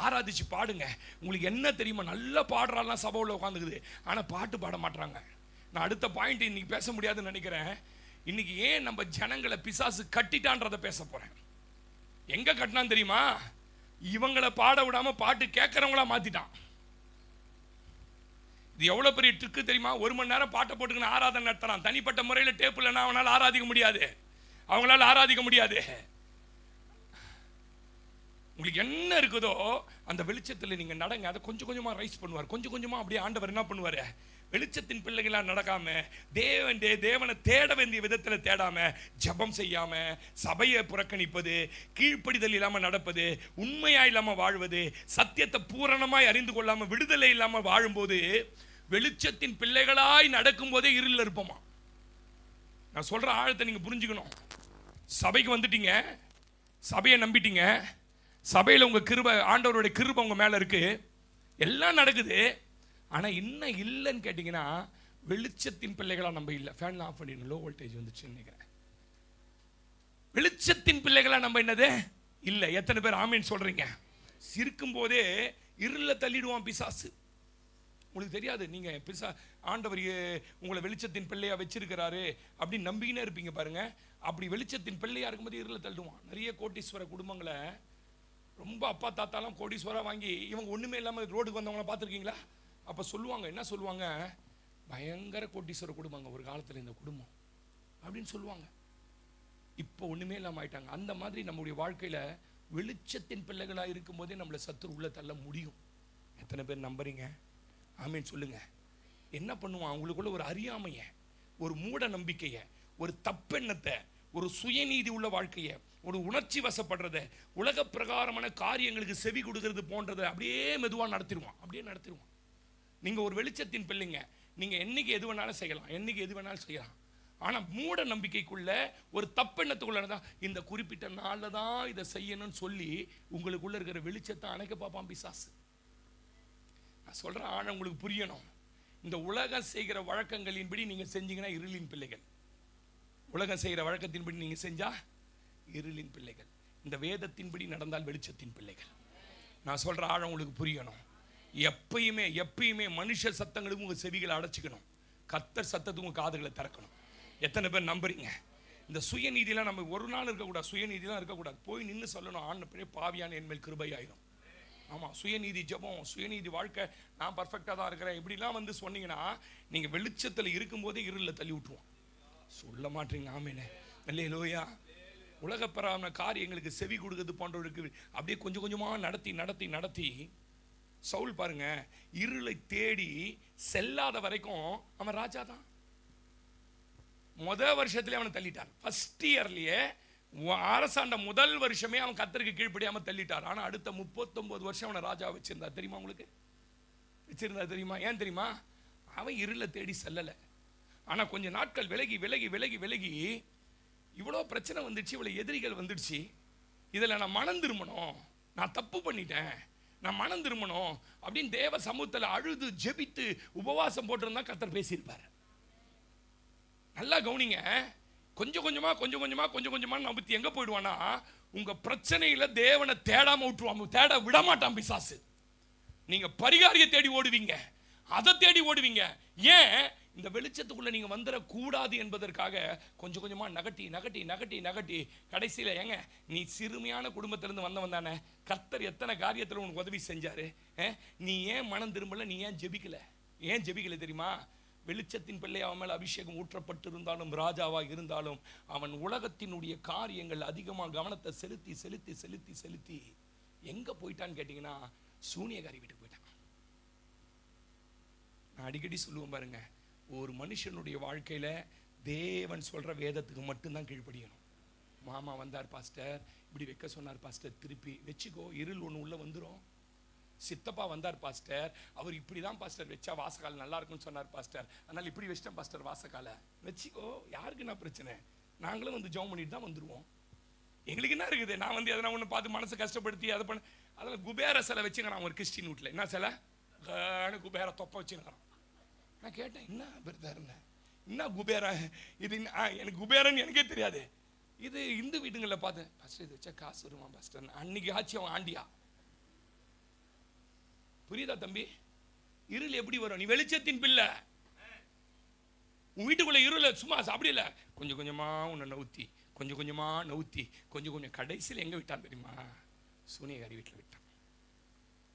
ஆராதிச்சு பாடுங்க. உங்களுக்கு என்ன தெரியுமா, நல்லா பாடுறாலாம் சபையில் உட்காந்துக்குது, ஆனால் பாட்டு பாட மாட்டாங்க. நான் அடுத்த பாயிண்ட் இன்னைக்கு பேச முடியாதுன்னு நினைக்கிறேன். இன்னைக்கு ஏன் நம்ம ஜனங்களை பிசாசு கட்டிட்டான்றதை பேச போறேன். எங்க கட்டினான் தெரியுமா? இவங்களை பாட விடாம பாட்டு கேட்கறவங்களா மாத்திட்டான். இது எவ்வளவு பெரிய ட்ரிக்கு தெரியுமா? 1 மணி நேரம் பாட்டை போட்டுக்கின்னு ஆராதனை நடத்தலாம். தனிப்பட்ட முறையில் டேப்பில் அவனால ஆராதிக்க முடியாது, அவங்களால ஆராதிக்க முடியாது. உங்களுக்கு என்ன இருக்குதோ அந்த வெளிச்சத்தில் நீங்க நடங்க. அதை கொஞ்சம் கொஞ்சமா ரைஸ் பண்ணுவார். கொஞ்சம் கொஞ்சமா அப்படியே ஆண்டவர் என்ன பண்ணுவாரு? வெளிச்சத்தின் பிள்ளைகளா நடக்காம, தேவனை தேட வேண்டிய விதத்துல தேடாம, ஜெபம் செய்யாம, சபையை புறக்கணிப்பது, கீழ்ப்படிதல் இல்லாம நடப்பது, உண்மையா இல்லாம வாழ்வது, சத்தியத்தை பூரணமாய் அறிந்து கொள்ளாம விடுதலை இல்லாம வாழும்போது, வெளிச்சத்தின் பிள்ளைகளாய் நடக்கும் போதே இருளில் இருப்போமா. நான் சொல்ற ஆழத்தை நீங்க புரிஞ்சுக்கணும். சபைக்கு வந்துட்டீங்க, சபையை நம்பிட்டீங்க, சபையில் உங்க கிருபை, ஆண்டவருடைய கிருபை உங்க மேல இருக்கு, எல்லாம் நடக்குது. ஆனா என்ன இல்லைன்னு கேட்டீங்கன்னா, வெளிச்சத்தின் பிள்ளைகளா நம்ம இல்லை. ஃபேன் ஆஃப் பண்ணிடணும், லோ வோல்டேஜ் வந்துச்சுன்னு நினைக்கிறேன். வெளிச்சத்தின் பிள்ளைகளா நம்ம என்னது இல்லை. எத்தனை பேர் ஆமீன் சொல்றீங்க? சிரிக்கும் போதே இருள தள்ளிடுவான் பிசாசு. உங்களுக்கு தெரியாது, நீங்க ஆண்டவர் உங்களை வெளிச்சத்தின் பிள்ளையா வச்சிருக்கிறாரு அப்படின்னு நம்பிக்கினே இருப்பீங்க பாருங்க. அப்படி வெளிச்சத்தின் பிள்ளையா இருக்கும்போது இருள தள்ளுவான். நிறைய கோட்டீஸ்வர குடும்பங்களை, ரொம்ப அப்பா தாத்தாலாம் கோடீஸ்வரா வாங்கி இவங்க ஒண்ணுமே இல்லாமல் ரோடுக்கு வந்தவங்கள பார்த்துருக்கீங்களா? அப்போ சொல்லுவாங்க, என்ன சொல்லுவாங்க? பயங்கர கோட்டீஸ்வர குடும்பங்க ஒரு காலத்தில் இந்த குடும்பம் அப்படின்னு சொல்லுவாங்க. இப்போ ஒண்ணுமே இல்லாமல் ஆயிட்டாங்க. அந்த மாதிரி நம்முடைய வாழ்க்கையில வெளிச்சத்தின் பிள்ளைகளா இருக்கும் போதே நம்மளை சத்துரு உள்ள தள்ள முடியும். எத்தனை பேர் நம்புறீங்க? ஆமீன் சொல்லுங்க. என்ன பண்ணுவான்? அவங்களுக்குள்ள ஒரு அறியாமைய, ஒரு மூட நம்பிக்கைய, ஒரு தப்பெண்ணத்தை, ஒரு சுயநீதி உள்ள வாழ்க்கைய, ஒரு உணர்ச்சி வசப்படுறத, உலக பிரகாரமான காரியங்களுக்கு செவி கொடுக்கிறது போன்றதை அப்படியே மெதுவாக நடத்திடுவான். அப்படியே நடத்திடுவான். நீங்க ஒரு வெளிச்சத்தின் பிள்ளைங்க, நீங்க என்னைக்கு எது வேணாலும் செய்யலாம், என்னைக்கு எது வேணாலும் செய்யலாம். ஆனா மூட நம்பிக்கைக்குள்ள, ஒரு தப்பெண்ணத்துக்குள்ள இந்த குறிப்பிட்ட நாள்ல தான் இதை செய்யணும்னு சொல்லி உங்களுக்குள்ள இருக்கிற வெளிச்சத்தை அணைக்க பார்ப்பான் பிசாசு. நான் சொல்றேன், ஆனா உங்களுக்கு புரியணும். இந்த உலகம் செய்கிற வழக்கங்களின்படி நீங்க செஞ்சீங்கன்னா இருளின் பிள்ளைகள். உலகம் செய்கிற வழக்கத்தின்படி நீங்க செஞ்சா இருளின் பிள்ளைகள். இந்த வேதத்தின்படி நடந்தால் வெளிச்சத்தின் பிள்ளைகள். நான் சொல்ற ஆழம் உங்களுக்கு புரியணும். எப்பயுமே மனுஷ சத்தங்களுக்கு உங்க செவிகளை அடைச்சிக்கணும், கர்த்தர் சத்தத்துக்கு உங்க காதுகளை திறக்கணும். எத்தனை பேர் நம்புறீங்க? இந்த சுயநீதியெல்லாம் நம்ம ஒரு நாள் இருக்கக்கூடாது. சுயநீதியெல்லாம் இருக்கக்கூடாது. போய் நின்று சொல்லணும், ஆண்ட பெரிய பாவியான என் மேல் கிருபை ஆயிரும். ஆமா, சுயநீதி ஜெபம், சுயநீதி வாழ்க்கை, நான் பர்ஃபெக்டா தான் இருக்கிறேன் இப்படிலாம் வந்து சொன்னீங்கன்னா நீங்க வெளிச்சத்தில் இருக்கும் போதே இருளில் தள்ளி விட்டுருவோம். சொல்ல மாட்டீங்க ஆமேனே அல்லேலூயா. உலகப்பரான காரியங்களுக்கு செவி கொடுக்கிறது போன்றவருக்கு அப்படியே கொஞ்சம் கொஞ்சமா நடத்தி சவுல் பாருங்க, இருளை தேடி செல்லாத வரைக்கும் அவன் ராஜா தான். வருஷத்திலே அவனை தள்ளிட்டார். ஃபர்ஸ்ட் இயர்லயே அரசாண்ட முதல் வருஷமே அவன் கர்த்தருக்கு கீழ்ப்படியாம தள்ளிட்டார். ஆனா அடுத்த 39 வருஷம் அவனை ராஜா வச்சிருந்தா தெரியுமா? உங்களுக்கு வச்சிருந்தா தெரியுமா? ஏன் தெரியுமா? அவன் இருளை தேடி செல்லல. ஆனா கொஞ்ச நாட்கள் விலகி இவ்வளோ பிரச்சனை வந்துடுச்சு, இவ்வளோ எதிரிகள் வந்துடுச்சு. இதில் நான் மனம் திரும்பணும், நான் தப்பு பண்ணிட்டேன், நான் மனம் திரும்பணும் அப்படின்னு தேவ சமூகத்தில் அழுது ஜெபித்து உபவாசம் போட்டிருந்தா கர்த்தர் பேசியிருப்பார். நல்லா கவனிங்க. கொஞ்சம் கொஞ்சமா நம்பி எங்க போயிடுவானா, உங்க பிரச்சனையில தேவனை தேடாம விட்டுருவான், தேட விட மாட்டான் பிசாசு. நீங்க பரிகாரியை தேடி ஓடுவீங்க, அதை தேடி ஓடுவீங்க. ஏன்? இந்த வெளிச்சத்துக்குள்ள நீங்க வந்துடக்கூடாது என்பதற்காக கொஞ்சம் கொஞ்சமா நகட்டி கடைசியில, ஏங்க நீ சிறுமியான குடும்பத்திலிருந்து வந்தவன் தானே, கர்த்தர் எத்தனை காரியத்தில் உனக்கு உதவி செஞ்சாரு, நீ ஏன் மனம் திரும்பல, நீ ஏன் ஜெபிக்கல தெரியுமா? வெளிச்சத்தின் பிள்ளை அவன் மேல் அபிஷேகம் ஊற்றப்பட்டிருந்தாலும் ராஜாவாக இருந்தாலும் அவன் உலகத்தினுடைய காரியங்கள் அதிகமாக கவனத்தை செலுத்தி செலுத்தி செலுத்தி செலுத்தி எங்க போயிட்டான்னு கேட்டீங்கன்னா சூனியக்காரி வீட்டுக்கு போயிட்டான். நான் அடிக்கடி சொல்லுவேன் பாருங்க, ஒரு மனுஷனுடைய வாழ்க்கையில தேவன் சொல்ற வேதத்துக்கு மட்டும்தான் கீழ்ப்படியணும். மாமா வந்தார் பாஸ்டர், இப்படி வைக்க சொன்னார் பாஸ்டர், திருப்பி வச்சுக்கோ, இருள் ஒன்று உள்ள வந்துடும். சித்தப்பா வந்தார் பாஸ்டர், அவர் இப்படிதான் பாஸ்டர் வச்சா வாசக்கால் நல்லா இருக்கும்னு சொன்னார் பாஸ்டர், அதனால இப்படி வச்சிட்டேன் பாஸ்டர் வாசக்கால, வச்சுக்கோ, யாருக்கு என்ன பிரச்சனை, நாங்களும் வந்து ஜெபம் பண்ணிட்டு தான் வந்துருவோம். எங்களுக்கு என்ன இருக்குது, நான் வந்து எதனா ஒன்று பார்த்து மனசை கஷ்டப்படுத்தி அதை பண்ண. அதில் குபேர சிலை வச்சுக்கிறான் ஒரு கிறிஸ்டின் வீட்டில். என்ன சிலை? குபேர தொப்பை வச்சுக்கிறான். நான் கேட்டேன், என்ன பிரதர்ன்னு, என்ன குபேர இது? எனக்கு குபேரன்னு எனக்கே தெரியாது. இது இந்து வீடுங்களில் பார்த்தேன். பாஸ்டர் இது வச்சா காசு வருமா பாஸ்டர்? அன்னைக்கு ஆச்சு அவன் ஆண்டியா. புரியுதா தம்பி? இருள் எப்படி வரும்? நீ வெளிச்சத்தின் பிள்ளை. உன் வீட்டுக்குள்ள இருள சும்மா அப்படி இல்லை, கொஞ்சம் கொஞ்சமா உன்னை நவுத்தி கொஞ்சம் கொஞ்சமா நவுத்தி கொஞ்சம் கொஞ்சம் கடைசியில் எங்க விட்டான் தெரியுமா? சூனியக்காரி வீட்டில் விட்டான்.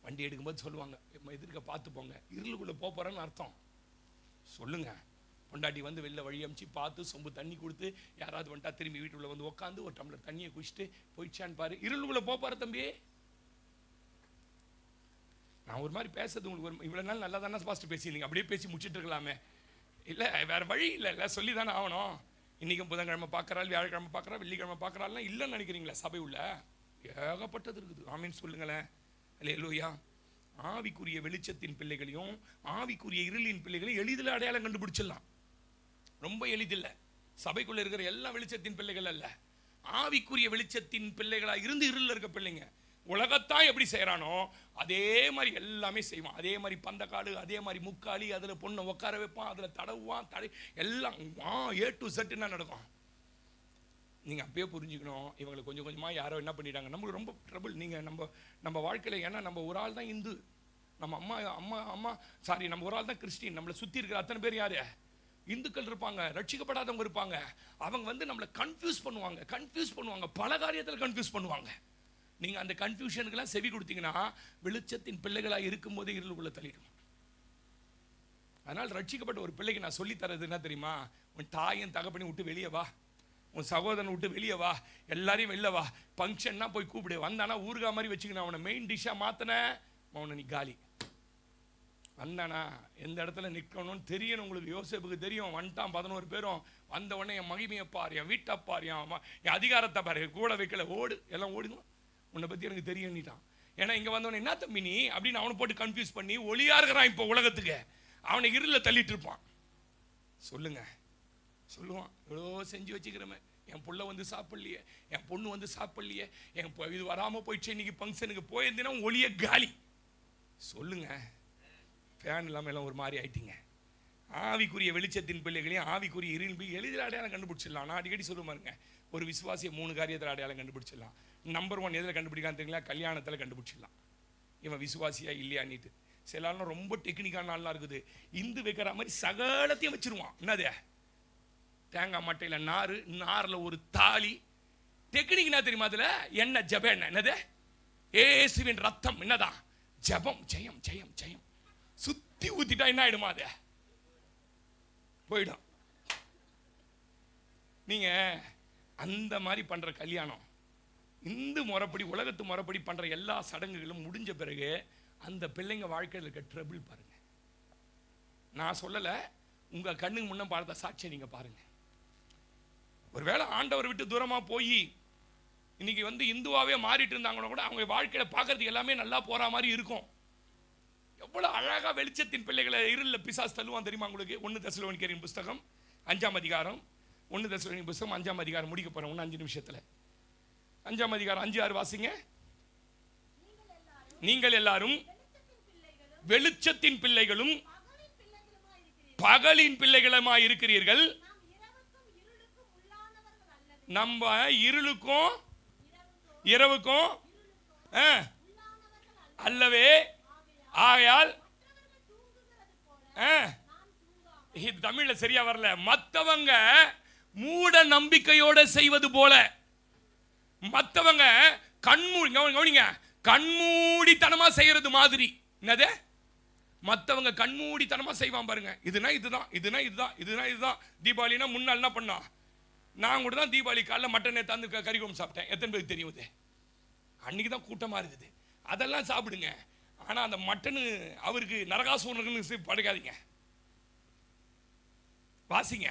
வண்டி எடுக்கும்போது சொல்லுவாங்க, எதிர்க்க பார்த்து போங்க, இருளுக்குள்ள போறேன்னு அர்த்தம். சொல்லுங்க, பொண்டாட்டி வந்து வெளில வழி அமிச்சு பார்த்து சொம்பு தண்ணி கொடுத்து யாராவது வந்துட்டா திரும்பி வீட்டுக்குள்ள வந்து உட்காந்து ஒரு டம்ளர் தண்ணியை குடிச்சிட்டு போயிடுச்சான்னு பாரு. இருளுக்குள்ள போப்பாரு தம்பி. நான் ஒரு மாதிரி பேசுறது உங்களுக்கு இவ்வளவு நாள் நல்லா தானே பாஸ்டர் பேசியிருந்தீங்க, அப்படியே பேசி முடிச்சுட்டு இருக்கலாமே. இல்லை, வேற வழி இல்லை, இல்லை சொல்லி தானே ஆகணும். இன்னைக்கும் புதன்கிழமை பார்க்கறாள், வியாழக்கிழமை பார்க்கறா, வெள்ளிக்கிழமை பார்க்கறாள்லாம் இல்லைன்னு நினைக்கிறீங்களா? சபை உள்ள ஏகப்பட்டது இருக்குது. ஆமீன் சொல்லுங்களேன். அல்லேலூயா. ஆவிக்குரிய வெளிச்சத்தின் பிள்ளைகளையும் ஆவிக்குரிய இருளின் பிள்ளைகளையும் எளிதில் அடையாளம் கண்டுபிடிச்சிடலாம். ரொம்ப எளிதில்லை. சபைக்குள்ள இருக்கிற எல்லா வெளிச்சத்தின் பிள்ளைகள் அல்ல, ஆவிக்குரிய வெளிச்சத்தின் பிள்ளைகளா இருந்து இருளில் இருக்க பிள்ளைங்க. உலகத்தான் எப்படி செய்யறானோ அதே மாதிரி எல்லாமே செய்வான். அதே மாதிரி பந்தக்காடு, அதே மாதிரி முக்காளி, அதுல பொண்ணை உட்கார வைப்பான், அதுல தடவுவான், எல்லாம் A to Z நடக்கும். நீங்க அப்பயே புரிஞ்சுக்கணும், இவங்களை கொஞ்சம் கொஞ்சமா யாரோ என்ன பண்ணிட்டாங்க. நம்மளுக்கு ரொம்ப ட்ரபிள். நீங்க நம்ம வாழ்க்கையில, ஏன்னா நம்ம ஒரு ஆள் தான் இந்து, நம்ம அம்மா அம்மா அம்மா சாரி நம்ம ஒரு ஆள் தான் கிறிஸ்டின். நம்மளை சுத்தி இருக்கிற அத்தனை பேர் யாரு? இந்துக்கள் இருப்பாங்க, ரட்சிக்கப்படாதவங்க இருப்பாங்க. அவங்க வந்து நம்மளை கன்ஃபியூஸ் பண்ணுவாங்க, பல காரியத்தில் கன்ஃபியூஸ் பண்ணுவாங்க. நீங்க அந்த கன்ஃபியூஷனுக்கெல்லாம் செவி கொடுத்தீங்கன்னா வெளிச்சத்தின் பிள்ளைகளாக இருக்கும் போதே இருளுக்குள்ள தள்ளிடும். அதனால் ரட்சிக்கப்பட்ட ஒரு பிள்ளைக்கு நான் சொல்லி தரது என்ன தெரியுமா? உன் தாயின் தகப்பனை விட்டு வெளியே வா, உன் சகோதரனை விட்டு வெளியே வா, எல்லாரையும் வெளில வா. ஃபங்க்ஷன்னா போய் கூப்பிடு, வந்தானா ஊறுகா மாதிரி வச்சுக்கணும். அவனை மெயின் டிஷ்ஷாக மாற்றின அவனை நீ காலி. வந்தானா எந்த இடத்துல நிற்கணும்னு தெரியணும் உங்களுக்கு. யோசேப்புக்கு தெரியும், வந்துட்டான் 11 பேரும். வந்த உடனே என் மகிமையை பாரு, என் வீட்டை பாரு, என் அதிகாரத்தை பாரு, கூட வைக்கல, ஓடு, எல்லாம் ஓடுங்க, உன்னை பற்றி எனக்கு தெரியும்ட்டான். ஏன்னா இங்கே வந்தவன என்ன தம்பி நீ அப்படின்னு அவனை போட்டு கன்ஃபியூஸ் பண்ணி ஒளியா இருக்கிறான் இப்போ உலகத்துக்கு. அவனை இருளில் தள்ளிட்டு இருப்பான். சொல்லுவான், எவ்வளோ செஞ்சு வச்சுக்கிறவன், என் புள்ள வந்து சாப்பிடலையே, என் பொண்ணு வந்து சாப்பிடலையே, என் இது வராமல் போயிடுச்சு, இன்னைக்கு ஃபங்க்ஷனுக்கு போயிருந்தீங்கன்னா ஒளிய காலி. சொல்லுங்க, ஃபேன் இல்லாமல் எல்லாம் ஒரு மாதிரி ஆயிட்டீங்க. ஆவிக்குரிய வெளிச்சத்தின் பிள்ளைகளையும் ஆவிக்குரிய இருள் எளிதில் அடையாளம் கண்டுபிடிச்சிடலாம். நான் அடிக்கடி சொல்லுவேன் பாருங்க, ஒரு விசுவாசியை 3 காரியத்தில் அடையாளம் கண்டுபிடிச்சிடலாம். நம்பர் 1 எதில் கண்டுபிடிக்கான்னு தெரியுங்களா? கல்யாணத்தில் கண்டுபிடிச்சிடலாம் இவன் விசுவாசியா இல்லையான்னுட்டு. சில நாள் ரொம்ப டெக்னிக்கான நாள்லாம் இருக்குது. இந்து வைக்கிற மாதிரி சகலத்தையும் வச்சிருவான். என்னது? தேங்காய் மட்டையில் நாரில் ஒரு தாலி. டெக்னிக் என்ன தெரியுமா? அதில் என்ன ஜபம், என்னது? ஏசுவின் ரத்தம், என்னதான் ஜபம், ஜெயம் ஜெயம் ஜெயம். சுத்தி ஊத்திட்டா என்ன ஆயிடுமா? அது போயிடும். நீங்க அந்த மாதிரி பண்ற கல்யாணம், இந்து முறைப்படி உலகத்து முறைப்படி பண்ற எல்லா சடங்குகளும் முடிஞ்ச பிறகு அந்த பிள்ளைங்க வாழ்க்கையில் இருக்க ட்ரபிள் பாருங்க. நான் சொல்லல, உங்க கண்ணுக்கு முன்ன பார்த்த சாட்சியை நீங்க பாருங்க. ஒருவேளை ஆண்டவர் விட்டு தூரமா போய் இன்னைக்கு வந்து இந்துவாவே மாறிட்டு இருந்தாங்கன்னா கூட அவங்க வாழ்க்கையில பார்க்கறதுக்கு எல்லாமே நல்லா போற மாதிரி இருக்கும். எவ்வளவு அழகா வெளிச்சத்தின் பிள்ளைகளை இருளில் பிசாசு தள்ளுவான் தெரியுமா உங்களுக்கு? 1 தெசலோனிக்கேயரின் புஸ்தகம் 5ஆம் அதிகாரம், 1 தெசலோனிக்கேயரின் புஸ்தகம் 5ஆம் அதிகாரம் முடிக்க போறேன் இன்னும் 5 நிமிஷத்துல. 5ஆம் அதிகாரம் 5-6 வாசிங்க. நீங்கள் எல்லாரும் வெளிச்சத்தின் பிள்ளைகளும் பகலின் பிள்ளைகளுமாய் இருக்கிறீர்கள். நம்ம இருளுக்கும் இரவுக்கும் அல்லவே. ஆகையால் இது தமிழ்ல சரியா வரல. மத்தவங்க மூட நம்பிக்கையோட செய்வது போல, மத்தவங்க கண்மூடித்தனமா செய்யறது மாதிரி. என்னது? மற்றவங்க கண்மூடித்தனமா செய்வான் பாருங்க. இதுனா இதுதான், இதுனா இதுதான், இதுனா இதுதான். தீபாவளினா முன்னாள் என்ன பண்ணா? நான் கூட தான் தீபாவளி காலைல மட்டனை தந்து கறிகோம் சாப்பிட்டேன். எத்தனை பேருக்கு தெரியுது? அன்னைக்கு தான் கூட்டமா இருக்குது. அதெல்லாம் சாப்பிடுங்க. ஆனா அந்த மட்டனு அவருக்கு நரகாசுரனுக்கு படுக்காதீங்க. வாசிங்க.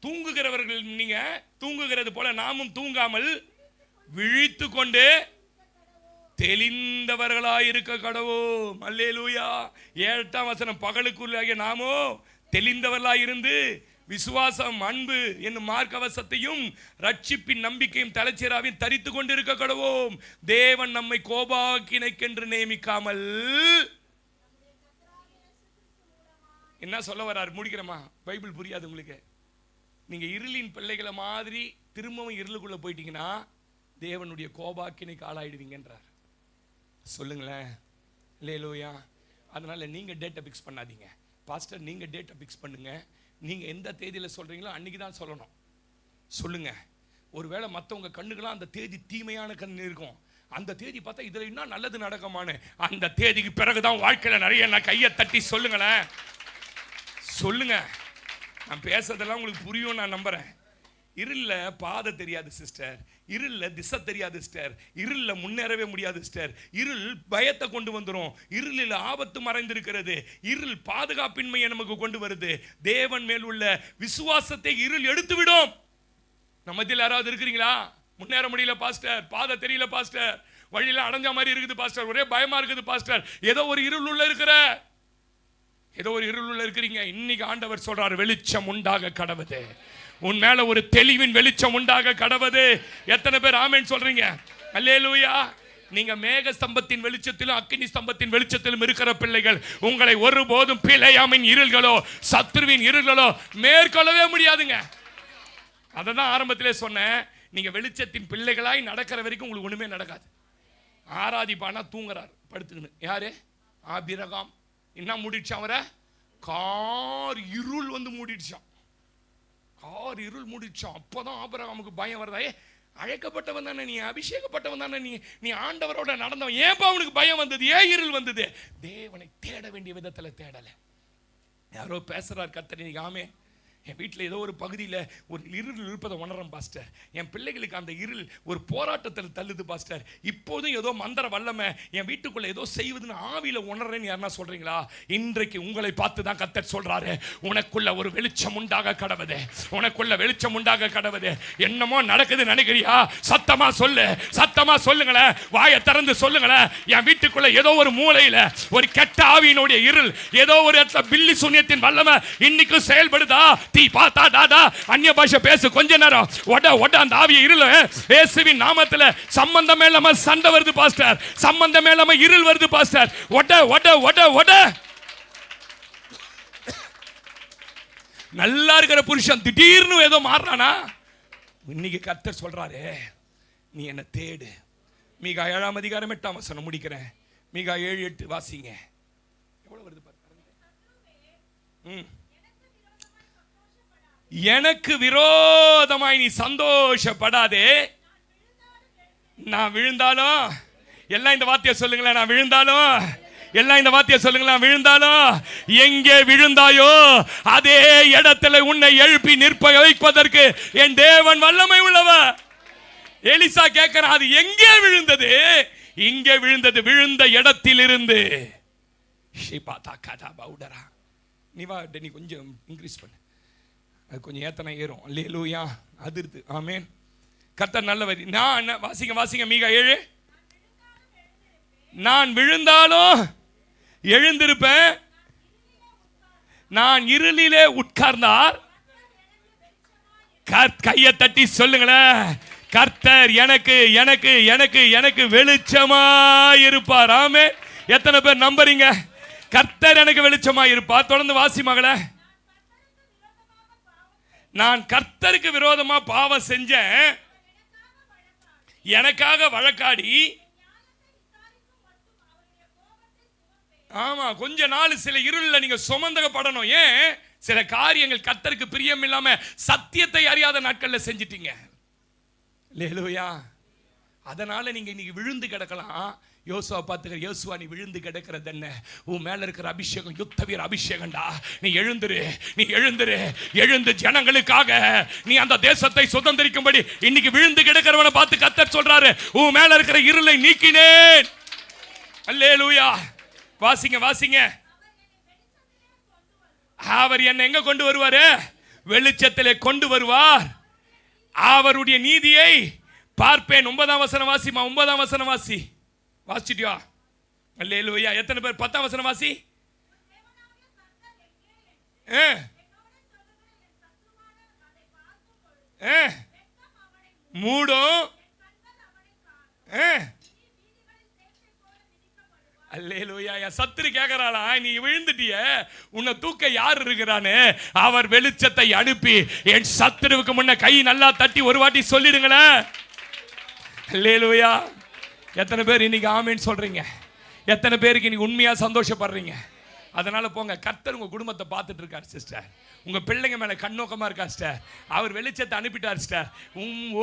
தூங்குகிறவர்கள் நீங்க தூங்குகிறது போல நாமும் தூங்காமல் விழித்து கொண்டு தெளிந்தவர்களாயிருக்க கடவோம். அல்லேலூயா. 7ஆம் வசனம், பகலுக்குள்ளாகிய நாமோ தெளிந்தவர்களாயிருந்து விசுவாசம், அன்பு என்னும் மார்க்கவசத்தையும் ரட்சிப்பின் நம்பிக்கையும் தலைச்சீராவையும் தரித்து கொண்டிருக்க கடவோம். தேவன் நம்மை கோபாக்கினைக்கென்று நியமிக்காமல், என்ன சொல்ல வர்றார்? முடிக்கிறமா? பைபிள் புரியாது உங்களுக்கு. நீங்க இருளின் பிள்ளைகளை மாதிரி திரும்பவும் இருளுக்குள்ள போயிட்டீங்கன்னா தேவனுடைய கோபாக்கினைக்கு ஆளாயிடுவீங்கன்றார். சொல்லுங்களேன். அல்லேலூயா. அதனால நீங்க டேட்டை பிக்ஸ் பண்ணாதீங்க. பாஸ்டர் நீங்க டேட்டை பிக்ஸ் பண்ணுங்க. நீங்க எந்த தேதியில சொல்றீங்களோ அன்னைக்கு தான் சொல்லணும். சொல்லுங்க. ஒருவேளை மற்றவங்க கண்ணுக்கெல்லாம் அந்த தேதி தீமையான கண்ணு இருக்கும். அந்த தேதி பார்த்தா இதுல இன்னும் நல்லது நடக்குமான்னு அந்த தேதிக்கு பிறகுதான் வாழ்க்கையில நிறைய நான் கையை தட்டி சொல்லுங்களேன். சொல்லுங்க. நான் பேசுறதெல்லாம் உங்களுக்கு புரியும் நான் நம்புறேன். இருள பாதை தெரியாது சிஸ்டர், இருள திசை தெரியாது சிஸ்டர், இருள முன்னேறவே முடியாது சிஸ்டர். இருள் பயத்தை கொண்டு வந்துடும். இருளில் ஆபத்து மறைந்திருக்கிறது. இருள் பாதுகாப்பின்மையை நமக்கு கொண்டு வருது. தேவன் மேல் உள்ள விசுவாசத்தை இருள் எடுத்து விடும். நம்ம மத்தியில் யாராவது இருக்கிறீங்களா? முன்னேற முடியல பாஸ்டர், பாதை தெரியல பாஸ்டர், வழியில அடைஞ்ச மாதிரி இருக்குது பாஸ்டர், ஒரே பயமா இருக்குது பாஸ்டர், ஏதோ ஒரு இருள் உள்ள இருக்கிற, ஏதோ ஒரு இருள் உள்ள இருக்கிறீங்க. இன்னைக்கு ஆண்டவர் சொல்றாரு, வெளிச்சம் உண்டாக கடவுது. உன் மேல ஒரு தெளிவின் வெளிச்சம் உண்டாக கடவுது. எத்தனை பேர் ஆமென் சொல்றீங்க? அல்லேலூயா. நீங்க மேக ஸ்தம்பத்தின் வெளிச்சத்திலும் அக்கினி ஸ்தம்பத்தின் வெளிச்சத்திலும் இருக்கிற பிள்ளைகள், உங்களை ஒருபோதும் பிழையாமின் இருள்களோ சத்துருவின் இருள்களோ மேற்கொள்ளவே முடியாதுங்க. அதை தான் ஆரம்பத்திலே சொன்னேன். நீங்க வெளிச்சத்தின் பிள்ளைகளாய் நடக்கிற வரைக்கும் உங்களுக்கு ஒண்ணுமே நடக்காது. ஆராதிப்பானா தூங்குறார் படுத்துக்கணும். யாரு? ஆபிரகாம். என்ன மூடிடுச்சான் அவரை? கார் இருள் வந்து மூடிடுச்சான். கார் இருள் மூடிடுச்சான். அப்போதான் ஆபிரகாமுக்கு பயம் வருதா? அழைக்கப்பட்டவன் தானே நீ, அபிஷேகப்பட்டவன் தானே நீ, நீ ஆண்டவரோட நடந்தவன், ஏன்பா அவனுக்கு பயம் வந்தது? ஏன் இருள் வந்தது? தேவனை தேட வேண்டிய விதத்தில் தேடல. யாரோ பேசுறார் கர்த்தர் இன்னைக்கு. ஆமே, என் வீட்டில் ஏதோ ஒரு பகுதியில் ஒரு இருள் இருப்பதை உணர்றேன் பாஸ்டர். என் பிள்ளைகளுக்கு அந்த இருள் ஒரு போராட்டத்தில் தள்ளுது பாஸ்டர். இப்போதும் ஏதோ மந்திர வல்லமை என் வீட்டுக்குள்ள ஏதோ செய்வதுன்னு ஆவியில் உணர்றேன்னு யாருன்னா சொல்றீங்களா? இன்றைக்கு உங்களை பார்த்து தான் கர்த்தர் சொல்றாரு, உனக்குள்ள ஒரு வெளிச்சம் உண்டாக கடவுது, உனக்குள்ள வெளிச்சம் உண்டாக கடவுது. என்னமோ நடக்குது நினைக்கிறியா? சத்தமா சொல்லு, சத்தமா சொல்லுங்களேன், வாயை திறந்து சொல்லுங்களேன். என் வீட்டுக்குள்ள ஏதோ ஒரு மூலையில ஒரு கெட்ட ஆவியினுடைய இருள், ஏதோ ஒரு இடத்துல பில்லி சூனியத்தின் வல்லமை இன்னைக்கு செயல்படுதா? தீ பாத்தா டாடா அந்நிய பாஷை பேசு கொஞ்ச நேரம், ஒட அந்த ஆவிய இருள் இயேசுவின் நாமத்துல சம்பந்தமே இல்லாம சண்டை வருது பாஸ்டர், சம்பந்தமே இல்லாம இருள் வருது பாஸ்டர். ஒட நல்லா இருக்கிற புருஷன் திடீர்னு ஏதோ மாறுறானா? இன்னைக்கு கர்த்தர் சொல்றாரு, நீ என்ன தேடு. மீகா 7ஆம் அதிகாரம் 8ஆம் வசனம் முடிக்கிறேன். மீகா 7:8 வாசிங்க. எவ்வளவு வருது பாருங்க. எனக்கு விரோதமாய் நீ சந்தோஷப்படாதே. நான் விழுந்தாலும், எல்லாம் இந்த வார்த்தையை சொல்லுங்களேன், நான் விழுந்தாலும், எல்லாம் இந்த வார்த்தையை சொல்லுங்களேன், விழுந்தாலும், எங்கே விழுந்தாயோ அதே இடத்துல உன்னை எழுப்பி நிற்ப வைப்பதற்கு என் தேவன் வல்லமை உள்ளவர். எலிசா கேட்கிறான், அது எங்கே விழுந்தது? இங்கே விழுந்தது, விழுந்த இடத்திலிருந்து. நீ வா, நீ கொஞ்சம் இன்க்ரீஸ் பண்ணு, அது கொஞ்சம் ஏத்தனை ஏறும். அல்லேலூயா. அதிர்து. ஆமென். கர்த்தர் நல்லவர். நான் வாசிங்க மீகா 7. நான் விழுந்தாலும் எழுந்திருப்பேன், நான் இருளிலே உட்கார்ந்தார். கையை தட்டி சொல்லுங்களேன், கர்த்தர் எனக்கு எனக்கு எனக்கு எனக்கு வெளிச்சமா இருப்பார். ஆமென். எத்தனை பேர் நம்புறீங்க? கர்த்தர் எனக்கு வெளிச்சமா இருப்பார். தொடர்ந்து வாசி மகளே. நான் கர்த்தருக்கு விரோதமா பாவம் செஞ்சேன், எனக்காக வழக்காடி, ஆமா கொஞ்ச நாள் சில இருள்ல நீங்க சுமந்தகப்படணும். ஏன்? சில காரியங்கள் கர்த்தருக்கு பிரியம் இல்லாம சத்தியத்தை அறியாத நாட்கள்ல செஞ்சிட்டீங்க. அல்லேலூயா. அதனால நீங்க இன்னைக்கு விழுந்து கிடக்கலாம். யோசுவா பார்த்துக்கிற, யோசுவா நீ விழுந்து கிடக்கிறது என்ன? உன் மேல இருக்கிற அபிஷேகம் யுத்த வீர அபிஷேகம்டா. நீ எழுந்துரு, நீ எழுந்துரு, எழுந்து ஜனங்களுக்காக நீ அந்த தேசத்தை சுதந்திரிக்கும்படி இன்னைக்கு விழுந்து கிடக்கிறவனை பார்த்து கர்த்தர் சொல்றாரு, உன் மேல இருக்கிற இருளை நீக்கினேன். அல்லேலூயா. வாசிங்க வாசிங்க. அவர் என்னை எங்க கொண்டு வருவாரு? வெளிச்சத்திலே கொண்டு வருவார். அவருடைய நீதியை பார்ப்பேன். 9ஆம் வசனம் வாசிமா. 9ஆம் வசனம் வாசி. வாசிட்டியா? அல்லேலூயா. எத்தனை பேர் 10ஆம் வசனம் வாசி? மூடும். அல்லேலூயா. என் சத்துரு கேட்கிறாளா, நீ விழுந்துட்டிய, உன்னை தூக்க யார் இருக்கிறானே? அவர் வெளிச்சத்தை அனுப்பி என் சத்துருவுக்கு முன்ன கை நல்லா தட்டி ஒரு வாட்டி சொல்லிடுங்களேன். அல்லேலூயா. எத்தனை பேர் இன்னைக்கு ஆமேன்னு சொல்றீங்க? எத்தனை பேருக்கு இன்னைக்கு உண்மையா சந்தோஷப்படுறீங்க? அதனால போங்க, கர்த்தர் உங்க குடும்பத்தை பார்த்துட்டு இருக்கார் சிஸ்டர். உங்க பிள்ளைங்க மேல கண்ணோக்கமா இருக்கா சிஸ்டர். அவர் வெளிச்சத்தை அனுப்பிட்டார் சிஸ்டர்.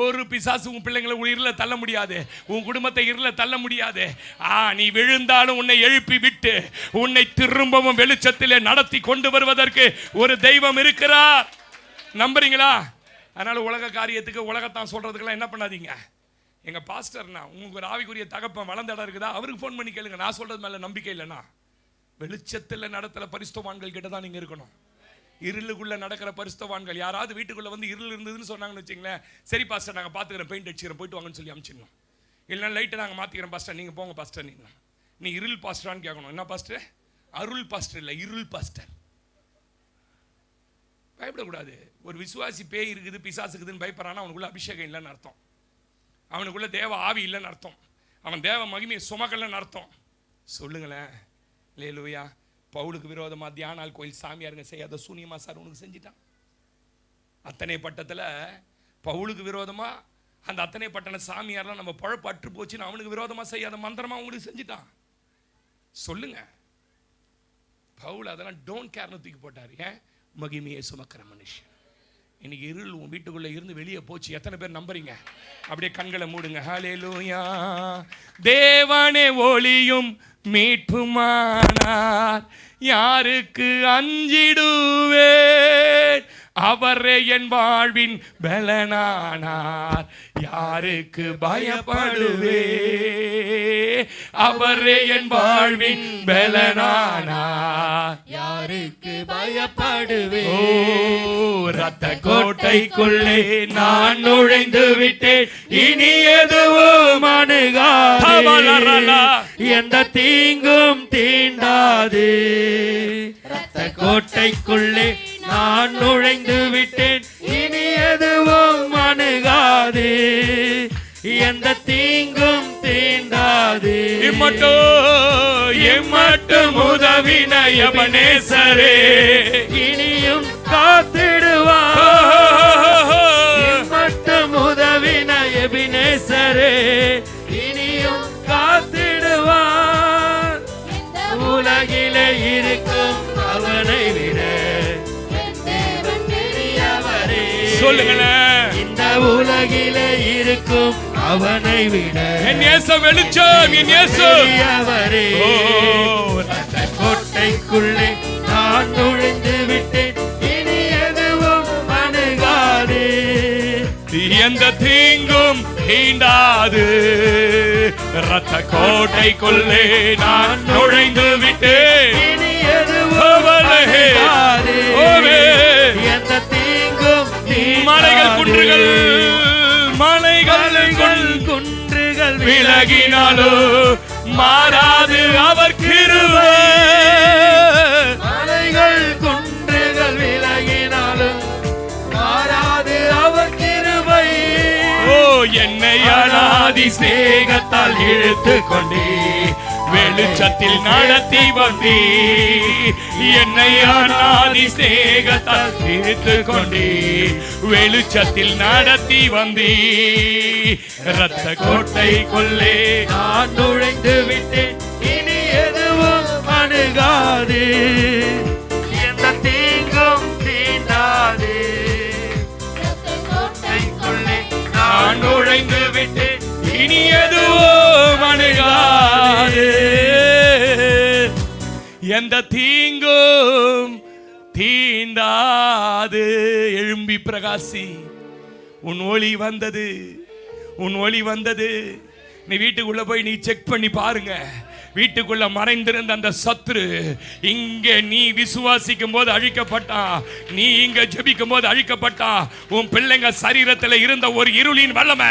ஒரு பிசாசு உன் பிள்ளைங்களை இருள தள்ள முடியாது, உன் குடும்பத்தை இருள தள்ள முடியாது. நீ விழுந்தாலும் உன்னை எழுப்பி விட்டு உன்னை திரும்பவும் வெளிச்சத்திலே நடத்தி கொண்டு வருவதற்கு ஒரு தெய்வம் இருக்கிறார். நம்புறீங்களா? அதனால உலக காரியத்துக்கு உலகத்தான் சொல்றதுக்கெல்லாம் என்ன பண்ணாதீங்க. எங்க பாஸ்டர்னா உங்களுக்கு ஒரு ஆவிக்குரிய தகப்பன் வளர்ந்த இடம் இருக்குதா, அவருக்கு ஃபோன் பண்ணி கேளுங்க. நான் சொல்றது மேல நம்பிக்கை இல்லைன்னா வெளிச்சத்தில் நடத்துற பரிசுத்தவான்கள் கிட்ட தான் நீங்க இருக்கணும். இருளுக்குள்ள நடக்கிற பரிசுத்தவான்கள் யாராவது வீட்டுக்குள்ள வந்து இருள் இருந்ததுன்னு சொன்னாங்கன்னு வச்சுங்களேன், சரி பாஸ்டர் நாங்கள் பார்த்துக்கிறோம், பெயிண்ட் அடிச்சுக்கிறோம், போயிட்டு வாங்கன்னு சொல்லி அனுப்பிச்சிடணும். இல்லைன்னா லைட்டை நாங்கள் மாற்றிக்கிறோம் பாஸ்டர், நீங்கள் போங்க பாஸ்டர். நீ இருள் பாஸ்டரான்னு கேட்கணும். என்ன பாஸ்டர்? அருள் பாஸ்டர் இல்லை, இருள் பாஸ்டர். பயப்படக்கூடாது. ஒரு விசுவாசி பேய் இருக்குது பிசாசுக்குதுன்னு பயப்படுறான்னா அவனுக்குள்ள அபிஷேகம் இல்லைன்னு அர்த்தம், அவனுக்குள்ள தேவ ஆவி இல்லைன்னு அர்த்தம், அவன் தேவ மகிமையை சுமக்கலன்னு அர்த்தம். சொல்லுங்களேன். அல்லேலூயா. பவுலுக்கு விரோதமாக தியானால் கோயில் சாமியாருங்க செய்யாத சூனியமா சார் உனக்கு செஞ்சிட்டான். அத்தனை பட்டத்தில் பவுலுக்கு விரோதமாக அந்த அத்தனை பட்டண சாமியாரெலாம் நம்ம பழப்பு அற்று போச்சுன்னு அவனுக்கு விரோதமாக செய்யாத மந்திரமாக உங்களுக்கு செஞ்சிட்டான். சொல்லுங்க. பவுல் அதெல்லாம் டோன்ட் கேர்னு தூக்கி போட்டார். ஏன்? மகிமையை சுமக்கிற மனுஷன். இன்னைக்கு இருள் உன் வீட்டுக்குள்ள இருந்து வெளியே போச்சு. எத்தனை பேர் நம்புறீங்க? அப்படியே கண்களை மூடுங்க. ஹல்லேலூயா. தேவனே ஒளியும் மீட்புமானார், யாருக்கு அஞ்சிடுவேன்? அவரே என் வாழ்வின் பலனானார், யாருக்கு பயப்படுவே? அவரே என் வாழ்வின் பலனானார், யாருக்கு பயப்படுவே? ஓ ரத்த கோட்டைக்குள்ளே நான் நுழைந்து விட்டேன், இனி எதுவும் அணுகாது, எந்த தீங்கும் தீண்டாது. ரத்த கோட்டைக்குள்ளே நான் நுழைந்து விட்டேன், இனி எதுவும் அணுகாது, எந்த தீங்கும் தீண்டாது. இம்மட்டும் உதவின எபனேசரே, இனியும் காத்திடுவார். இம்மட்டும் உதவின எபனேசரே, இனியும் காத்திடுவார். உலகிலே இருக்கும் அவனை விட சொல்லுங்களேன். இந்த உலகிலே இருக்கும் அவனை விட என் இயேசு வெளிச்சம், என் இயேசு அவரே. அந்த கோட்டைக்குள்ளே நான் நுழைந்து விட்டேன், இனி எதுவும் அணுகாது, எந்த தீங்கும் தீண்டாது. ரத்த கோட்டைக்குள்ளே நான் நுழைந்து விட்டேன், இனி எதுவும் அணுகாது, எந்த தீங்கும். மலைகள் குன்றுகள், மலைகள் குன்றுகள் விலகினாலோ மாறாது அவர் கிருபை. மலைகள் குன்றுகள் விலகினாலும் மாறாது அவர் கிருபை. ஓ என்னை அநாதி சிநேகத்தால் இழுத்து கொண்டே வெளிச்சத்தில் நடத்தி வந்தே, என்னை அநாதி சிநேகத்தால் இழுத்து கொண்டே வெளிச்சத்தில் நடத்தி வந்தே. ரத்த கோட்டைக்குள்ளே நான் நுழைந்து விட்டேன், இனி எதுவும் அணுகாது, எந்த தீங்கும் தீண்டாது. ரத்த கோட்டைக்குள்ளே நான் நுழைந்து விட்டேன், இனி எந்த தீங்கும் தீண்டாது. எழும்பி பிரகாசி, உன் ஒளி வந்தது, உன் ஒளி வந்தது. நீ வீட்டுக்குள்ள போய் நீ செக் பண்ணி பாருங்க. வீட்டுக்குள்ள மறைந்திருந்த அந்த சத்துரு இங்கே நீ விசுவாசிக்கும் போது அழிக்கப்பட்டான், நீ இங்க ஜெபிக்கும் போது அழிக்கப்பட்டான். உன் பிள்ளைங்க சரீரத்தில் இருந்த ஒரு இருளின் வல்லமை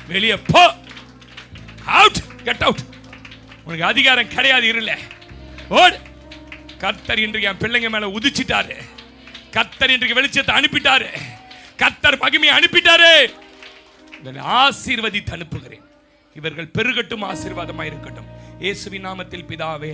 வெளியே போ, அவுட், கெட் அவுட். உனக்கு அதிகாரம் கிடையாது இருள, ஓடு. கர்த்தர் இன்றைக்கு என் பிள்ளைங்க மேல உதிச்சிட்டாரு. கர்த்தர் இன்றைக்கு வெளிச்சத்தை அனுப்பிட்டாரு. கர்த்தர் மகிமையை அனுப்பிட்டாரு. ஆசீர்வதித்து அனுப்புகிறேன். இவர்கள் பெருகட்டும், ஆசீர்வாதமாய் இருக்கட்டும். இயேசுவின் நாமத்தில் பிதாவே.